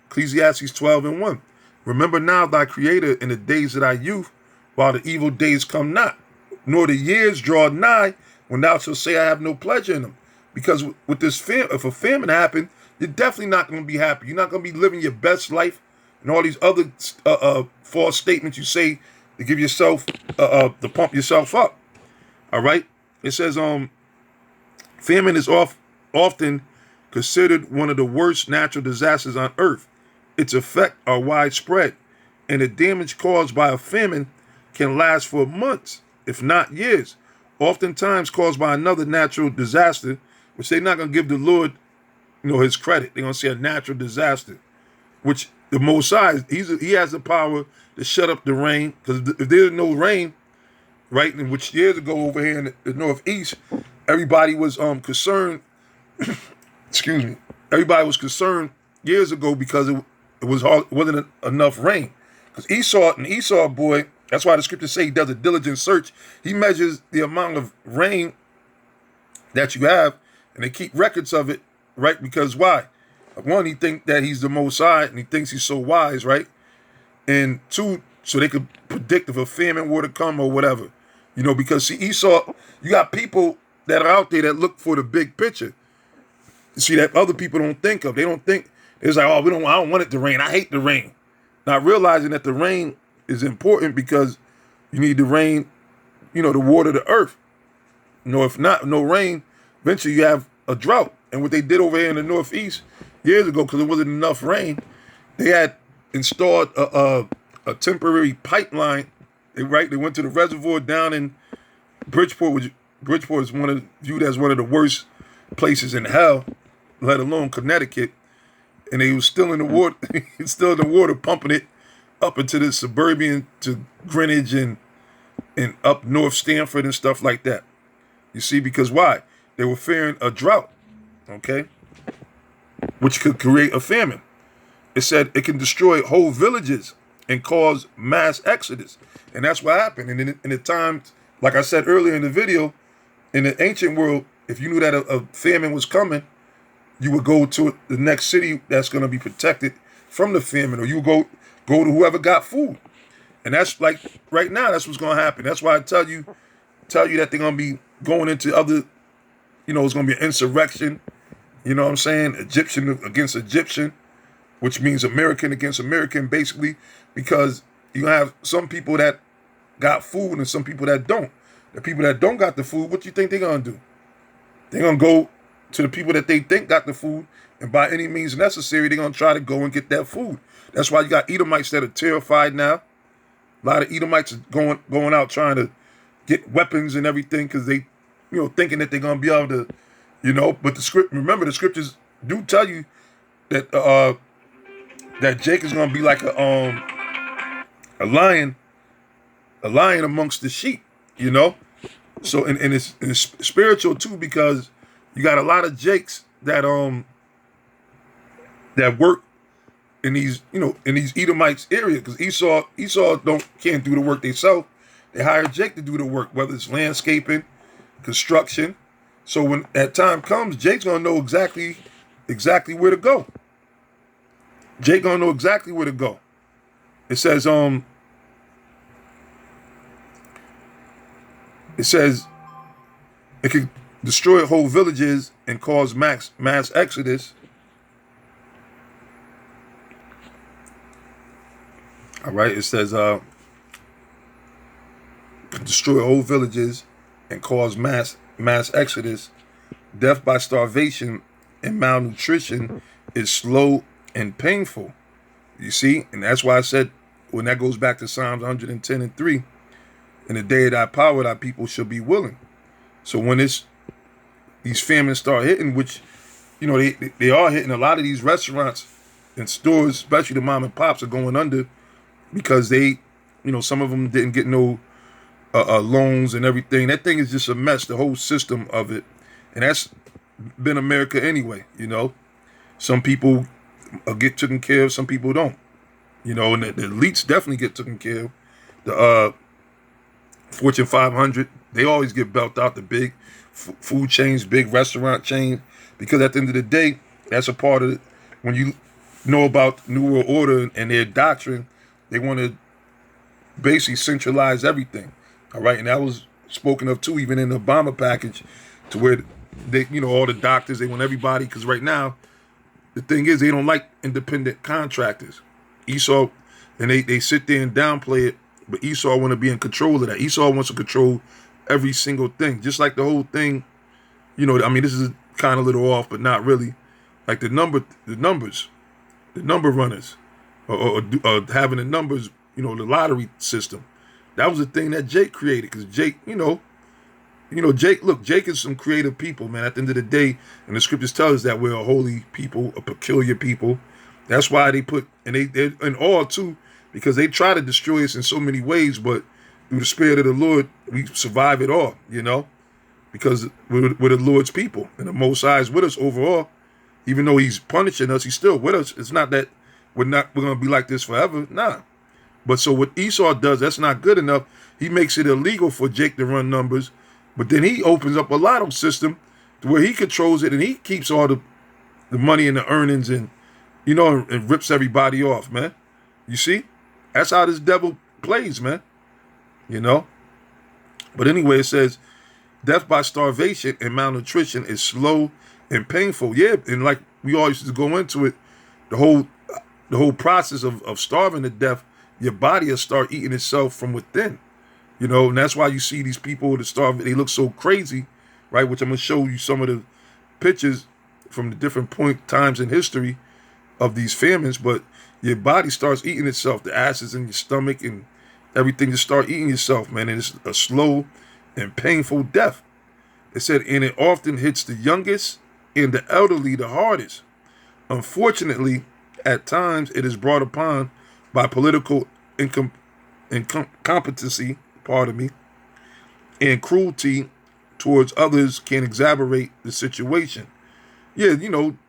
S1: Ecclesiastes 12:1. Remember now thy creator in the days of thy youth, while the evil days come not, nor the years draw nigh, when thou shalt say, I have no pleasure in them. Because with this if a famine happened, you're definitely not going to be happy. You're not going to be living your best life, and all these other false statements you say to give yourself, to pump yourself up. All right? It says, famine is often considered one of the worst natural disasters on earth. Its effects are widespread, and the damage caused by a famine can last for months, if not years, oftentimes caused by another natural disaster, which they're not going to give the Lord, his credit. They're going to say a natural disaster, which the Most High, he has the power to shut up the rain, because if there's no rain, right, and which years ago over here in the Northeast, everybody was concerned, excuse me, everybody was concerned years ago because it wasn't enough rain. Because Esau, boy, that's why the scriptures say he does a diligent search. He measures the amount of rain that you have, and they keep records of it, right? Because why? One, he think that he's the Most High, and he thinks he's so wise, right? And two, so they could predict if a famine were to come or whatever. Because see, Esau, you got people that are out there that look for the big picture. See, that other people don't think of. They don't think, it's like, oh, I don't want it to rain. I hate the rain. Not realizing that the rain is important because you need the rain, to water the earth. If not, no rain, eventually you have a drought. And what they did over here in the Northeast years ago, because there wasn't enough rain, they had installed a temporary pipeline. They went to the reservoir down in Bridgeport, which Bridgeport is viewed as one of the worst places in hell, let alone Connecticut. And they was still in the water, pumping it up into the suburban to Greenwich and up North Stamford and stuff like that. You see, because why? They were fearing a drought, okay, which could create a famine. It said it can destroy whole villages and cause mass exodus. And that's what happened. And in the times, like I said earlier in the video, in the ancient world, if you knew that a famine was coming, you would go to the next city that's going to be protected from the famine, or you go to whoever got food. And that's like right now, that's what's going to happen. That's why I tell you that they're going to be going into other, it's going to be an insurrection. You know what I'm saying? Egyptian against Egyptian, which means American against American, basically, because you have some people that got food and some people that don't. The people that don't got the food, what you think they're going to do? They're going to go to the people that they think got the food, and by any means necessary, they're going to try to go and get that food. That's why you got Edomites that are terrified now. A lot of Edomites are going out trying to get weapons and everything because they, thinking that they're going to be able to, but remember the scriptures do tell you that that Jake is going to be like a lion amongst the sheep, So and it's spiritual too, because you got a lot of Jakes that work in these Edomites area, because Esau can't do the work themselves. They hire Jake to do the work, whether it's landscaping, construction. So when that time comes, Jake's gonna know exactly where to go. Jake gonna know exactly where to go. It says it could destroy whole villages and cause mass exodus. All right, it says destroy whole villages and cause mass exodus. Death by starvation and malnutrition is slow and painful. You see, and that's why I said, when that goes back to Psalms 110:3, in the day of thy power, thy people shall be willing. So when these famines start hitting, which, they are hitting, a lot of these restaurants and stores, especially the mom and pops, are going under because they, some of them didn't get no loans and everything. That thing is just a mess, the whole system of it. And that's been America anyway, Some people get taken care of, some people don't. And the elites definitely get taken care of. The Fortune 500, they always get built out, the big food chains, big restaurant chains, because at the end of the day, that's a part of it. When you know about New World Order and their doctrine, they want to basically centralize everything. All right, and that was spoken of too, even in the Obama package, to where they, all the doctors, they want everybody, because right now, the thing is, they don't like independent contractors. Esau, and they sit there and downplay it, but Esau want to be in control of that. Esau wants to control every single thing, just like the whole thing. This is kind of a little off, but not really. Like the number runners, or having the numbers, the lottery system. That was the thing that Jake created, because Jake, Jake is some creative people, man. At the end of the day, and the scriptures tell us that we're a holy people, a peculiar people. That's why they put, and they're in awe too, because they try to destroy us in so many ways, but through the Spirit of the Lord, we survive it all, because we're the Lord's people, and the Most High is with us overall. Even though He's punishing us, He's still with us. It's not that we're going to be like this forever. Nah, But so what Esau does, that's not good enough. He makes it illegal for Jake to run numbers, but then he opens up a lotto system to where he controls it and he keeps all the money and the earnings and, and rips everybody off, man. You see? That's how this devil plays, man. You know? But anyway, it says, death by starvation and malnutrition is slow and painful. Yeah, and like we all used to go into it, the whole process of starving to death, your body will start eating itself from within. And that's why you see these people that starve, they look so crazy, right? Which I'm going to show you some of the pictures from the different times in history of these famines, but your body starts eating itself, the acids in your stomach and everything just start eating yourself, man. And it's a slow and painful death. It said, and it often hits the youngest and the elderly the hardest. Unfortunately, at times it is brought upon by political incompetency, and cruelty towards others can exacerbate the situation. Yeah,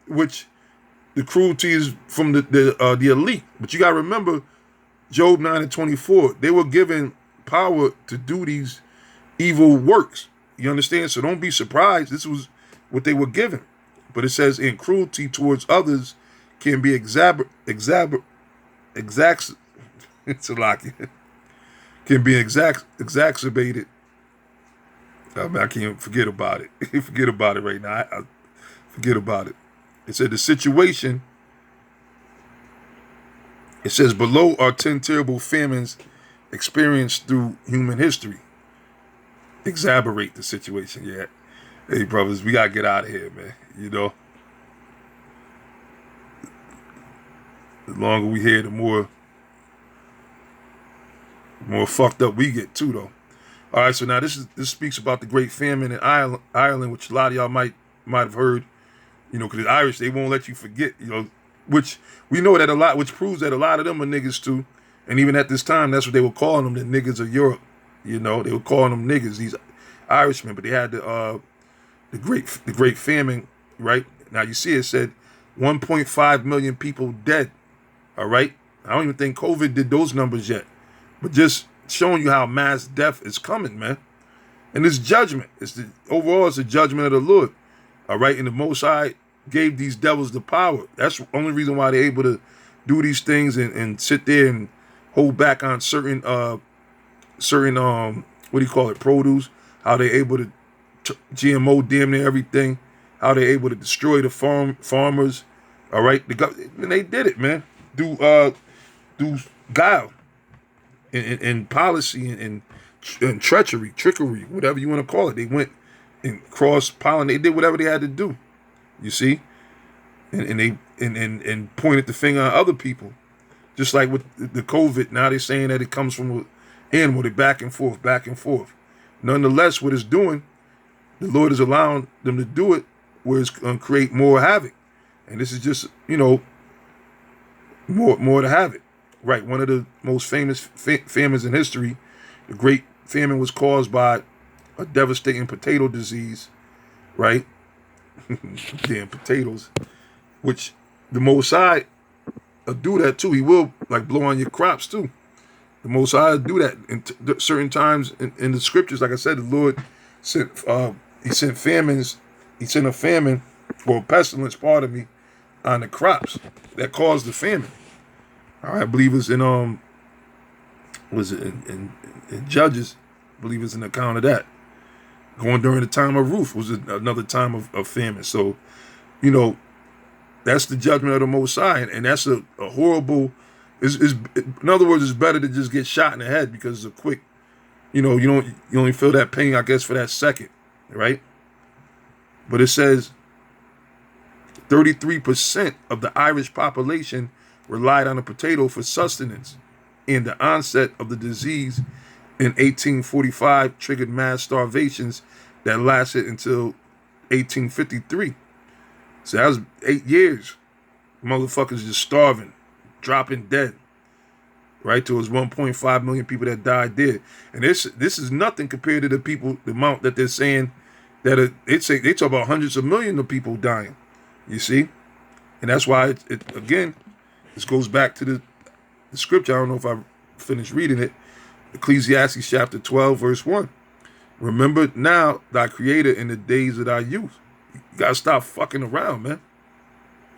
S1: which the cruelty is from the elite. But you got to remember, Job 9:24, they were given power to do these evil works. You understand? So don't be surprised. This was what they were given. But it says, in cruelty towards others can be exacerbated. I can't forget about it. Forget about it right now. I forget about it. It said the situation, it says below are 10 terrible famines experienced through human history. Exacerbate the situation. Yeah. Hey, brothers, we got to get out of here, man. The longer we here, the more fucked up we get too, though. All right, so now this speaks about the Great Famine in Ireland, which a lot of y'all might have heard, because the Irish, they won't let you forget, which we know that a lot, which proves that a lot of them are niggas too. And even at this time, that's what they were calling them, the niggas of Europe. They were calling them niggas, these Irishmen. But they had the Great Famine, right? Now you see it said 1.5 million people dead. All right, I don't even think COVID did those numbers yet, but just showing you how mass death is coming, man. And this judgment, overall it's a judgment of the Lord. All right, and the Most High gave these devils the power. That's the only reason why they're able to do these things and sit there and hold back on certain produce. How they're able to GMO damn near everything. How they're able to destroy the farmers. All right, and they did it, man. Do guile and policy and trickery, whatever you want to call it. They went and cross-pollinate. They did whatever they had to do. You see, and they pointed the finger at other people, just like with the COVID. Now they're saying that it comes from an animal. They're back and forth. Nonetheless, what it's doing, the Lord is allowing them to do it, where it's going to create more havoc. And this is just, more to have it. Right, one of the most famous famines in history, the Great Famine, was caused by a devastating potato disease, right? Damn potatoes, which the Most High will do that too. He will blow on your crops too. The Most High will do that in certain times in the scriptures. Like I said, the Lord sent he sent famines. He sent a famine or a pestilence, on the crops that caused the famine. All right, I believe it's in Judges. I believe it's an account of that. Going during the time of Ruth was another time of famine. So, that's the judgment of the Most High, and that's a horrible. In other words, it's better to just get shot in the head because it's a quick. You only feel that pain, I guess, for that second, right? But it says 33% of the Irish population relied on the potato for sustenance, and the onset of the disease in 1845 triggered mass starvations that lasted until 1853. So that was 8 years. Motherfuckers just starving, dropping dead. Right? To his 1.5 million people that died there. And this is nothing compared to the amount that they're saying that they talk about hundreds of millions of people dying. You see? And that's why it again, this goes back to the scripture. I don't know if I finish reading it. Ecclesiastes chapter 12, verse 1. Remember now thy creator in the days of thy youth. You gotta stop fucking around, man.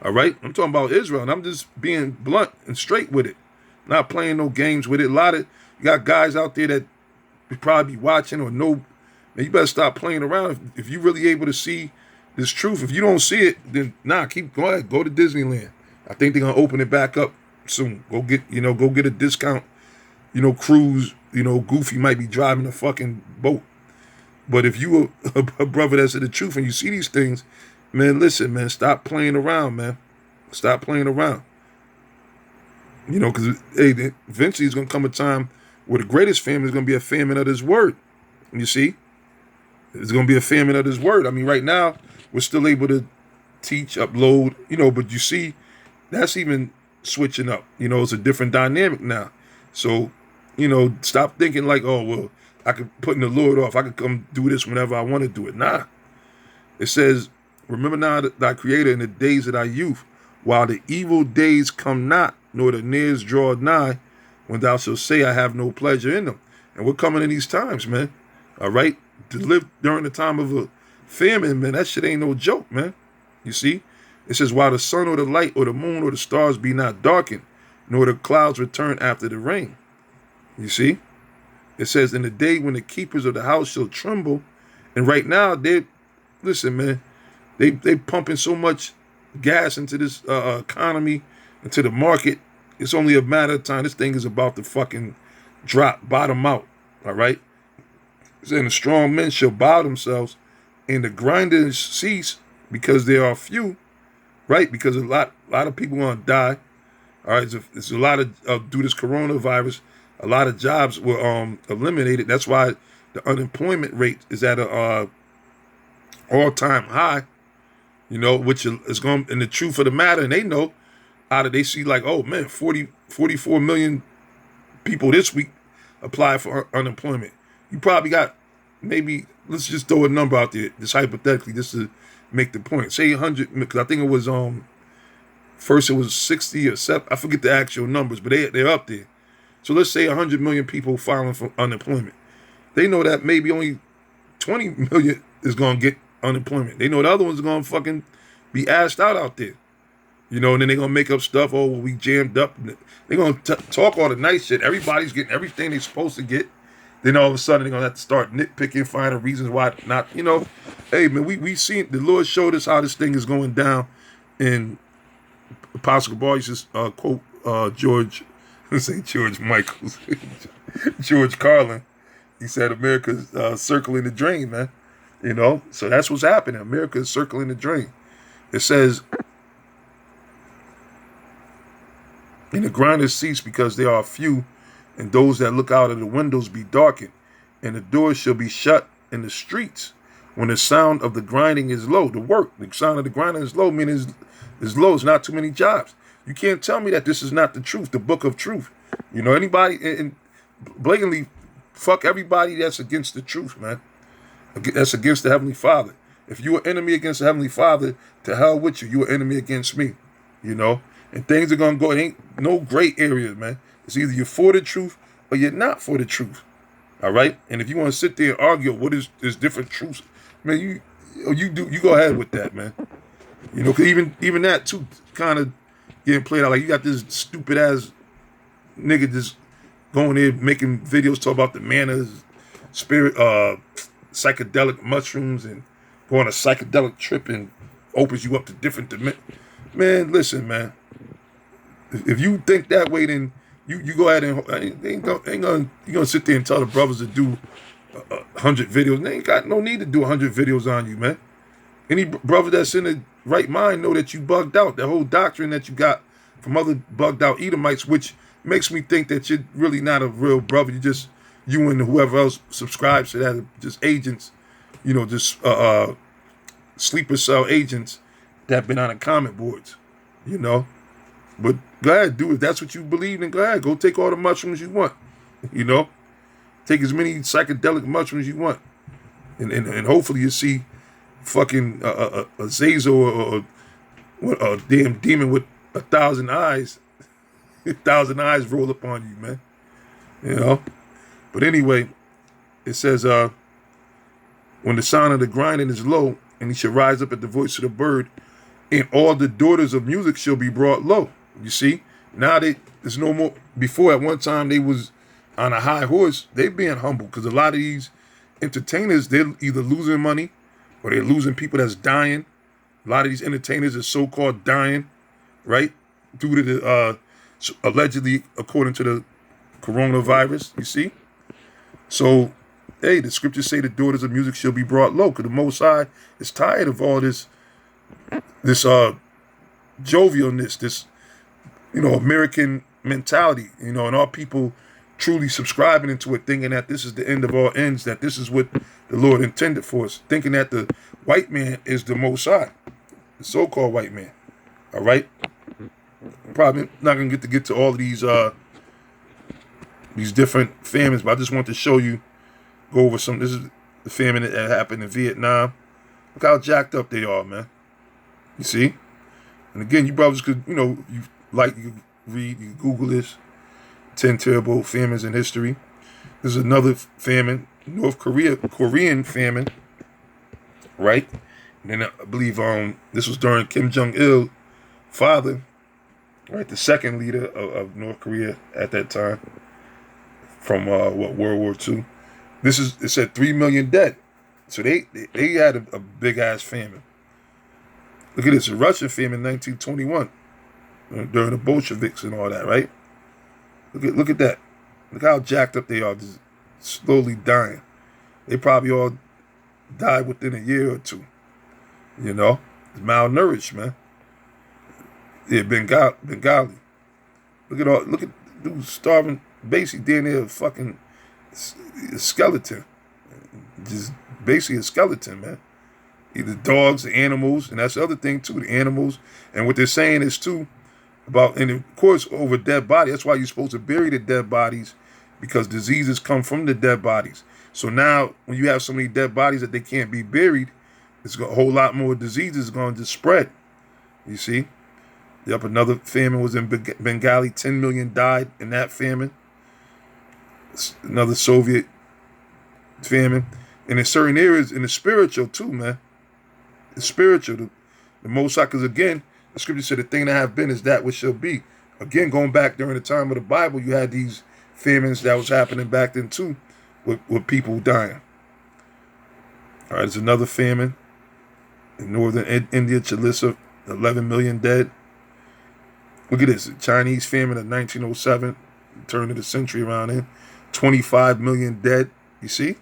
S1: All right? I'm talking about Israel, and I'm just being blunt and straight with it. Not playing no games with it. You got guys out there that you probably be watching or know. Man, you better stop playing around. If you're really able to see this truth, if you don't see it, then go ahead, go to Disneyland. I think they're gonna open it back up soon. Go get a discount, cruise. Goofy might be driving a fucking boat. But if you a brother that's in the truth and you see these things, man, listen, man, stop playing around, man. Stop playing around. Because eventually it's gonna come a time where the greatest famine is gonna be a famine of this word. You see? It's gonna be a famine of this word. I mean, right now, we're still able to teach, upload, but you see, that's even switching up. It's a different dynamic now. So, stop thinking like, oh, well, I could put in the Lord off. I could come do this whenever I want to do it. Nah. It says, remember now thy creator in the days of thy youth, while the evil days come not, nor the nears draw nigh, when thou shalt say, I have no pleasure in them. And we're coming in these times, man. All right? To live during the time of a famine, man, that shit ain't no joke, man. You see? It says, while the sun or the light or the moon or the stars be not darkened, nor the clouds return after the rain. You see? It says, in the day when the keepers of the house shall tremble. And right now, listen, man, they pumping so much gas into this economy, into the market. It's only a matter of time. This thing is about to fucking drop, bottom out. All right? It says, and the strong men shall bow themselves, and the grinders cease, because there are few, right? Because a lot of people want to die. All right, it's a lot of due to this coronavirus, a lot of jobs were eliminated. That's why the unemployment rate is at a all-time high. Which is going. And the truth of the matter, and they see like, oh man, 44 million people this week apply for unemployment. You probably got maybe, let's just throw a number out there, just hypothetically, just to make the point. Say 100, because I think it was first it was 60 or 7. I forget the actual numbers, but they're up there. So let's say 100 million people filing for unemployment. They know that maybe only 20 million is going to get unemployment. They know the other ones are going to fucking be assed out there. And then they're going to make up stuff. Oh, well, we jammed up. They're going to talk all the nice shit. Everybody's getting everything they're supposed to get. Then all of a sudden they're going to have to start nitpicking, finding reasons why not. Hey, man, we seen, the Lord showed us how this thing is going down. And Apostle Gabar used to quote George Michaels, George Carlin. He said, America's circling the drain, man. So that's what's happening. America is circling the drain. It says, and the grinders cease, because there are few, and those that look out of the windows be darkened, and the doors shall be shut in the streets. When the sound of the grinding is low, the sound of the grinding is low, meaning is low. It's not too many jobs. You can't tell me that this is not the truth, the book of truth. Anybody and blatantly fuck everybody that's against the truth, man. That's against the Heavenly Father. If you're an enemy against the Heavenly Father, to hell with you. You're an enemy against me. And things are going to go. It ain't no gray areas, man. It's either you're for the truth or you're not for the truth. All right? And if you want to sit there and argue what is different truths, man, you go ahead with that, man. 'Cause even that too kind of getting played out. Like, you got this stupid ass nigga just going there making videos talk about the manas, spirit, psychedelic mushrooms, and go on a psychedelic trip and opens you up to different dimensions. Man, listen, man. If you think that way, then you go ahead and you're gonna sit there and tell the brothers to do 100 videos. They ain't got no need to do 100 videos on you, man. Any brother that's in the right mind know that you bugged out. The whole doctrine that you got from other bugged out Edomites, which makes me think that you're really not a real brother. You and whoever else subscribes to that are just agents, just sleeper cell agents that have been on the comment boards, But go ahead, do it. If that's what you believe in, go ahead. Go take all the mushrooms you want, Take as many psychedelic mushrooms you want. And hopefully you see fucking a Zazo or a damn demon with 1,000 eyes. 1,000 eyes roll up on you, man. You know? But anyway, it says, when the sound of the grinding is low, and he shall rise up at the voice of the bird, and all the daughters of music shall be brought low. You see? Now there's no more. Before, at one time, they was on a high horse. They being humble, because a lot of these entertainers, they're either losing money or they're losing people that's dying. A lot of these entertainers are so-called dying, right? Due to the, allegedly, according to the coronavirus, you see? So, hey, the scriptures say the daughters of music shall be brought low, because the Most High is tired of all this jovialness, this, American mentality, and our people truly subscribing into it, thinking that this is the end of all ends, that this is what the Lord intended for us, thinking that the white man is the Most High, the so-called white man. All right? Probably not going to get to all of these different famines, but I just want to show you, go over some. This is the famine that happened in Vietnam. Look how jacked up they are, man. You see? And again, you brothers could, you read, you Google this. 10 terrible famines in history. This is another famine, Korean famine, right? And then I believe this was during Kim Jong-il father, right, the second leader of North Korea at that time, from World War II. It said 3 million dead. So they had a big ass famine. Look at this, a Russian famine in 1921, during the Bolsheviks and all that, right? Look at that. Look how jacked up they are, just slowly dying. They probably all died within a year or two. Malnourished, man. Yeah, Bengali. Look at dudes starving, basically down there, a fucking skeleton. Just basically a skeleton, man. Either dogs, the animals, and that's the other thing too, the animals. And what they're saying is too, and of course over dead body. That's why you're supposed to bury the dead bodies, because diseases come from the dead bodies. So now when you have so many dead bodies that they can't be buried, it's a whole lot more diseases going to spread. You see? Yep, another famine was in Bengali. 10 million died in that famine. Another Soviet famine. And in certain areas, in the spiritual too, man. The spiritual, the Most High, because again, the scripture said the thing that have been is that which shall be. Again, going back during the time of the Bible, you had these famines that was happening back then too, with people dying. All right, there's another famine in northern India, Chalissa, 11 million dead. Look at this, the Chinese famine of 1907, turn of the century around in, 25 million dead. You see?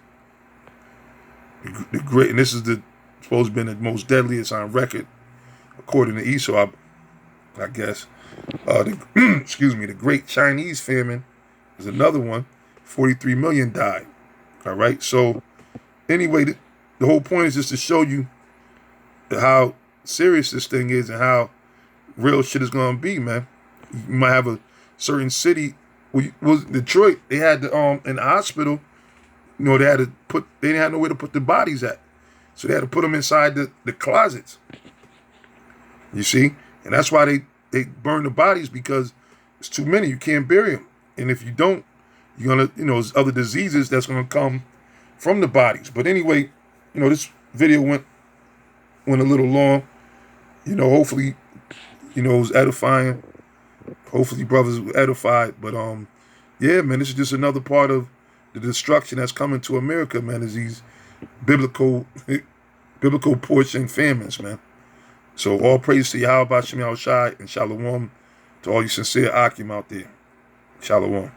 S1: The great, and this is supposed to be the most deadliest on record, according to Esau, I guess. Excuse me, the Great Chinese Famine is another one. 43 million died. All right. So anyway, the whole point is just to show you how serious this thing is and how real shit is going to be, man. You might have a certain city. Was Detroit? They had in the hospital. They didn't have nowhere to put the bodies at. So they had to put them inside the closets. You see? And that's why they burn the bodies, because it's too many. You can't bury them. And if you don't, you're going to, there's other diseases that's going to come from the bodies. But anyway, this video went a little long. Hopefully, it was edifying. Hopefully brothers were edified. But yeah, man, this is just another part of the destruction that's coming to America, man, is these biblical portion famines, man. So all praise to Yahweh Shem Yahushai, and Shalom to all you sincere Akim out there. Shalom.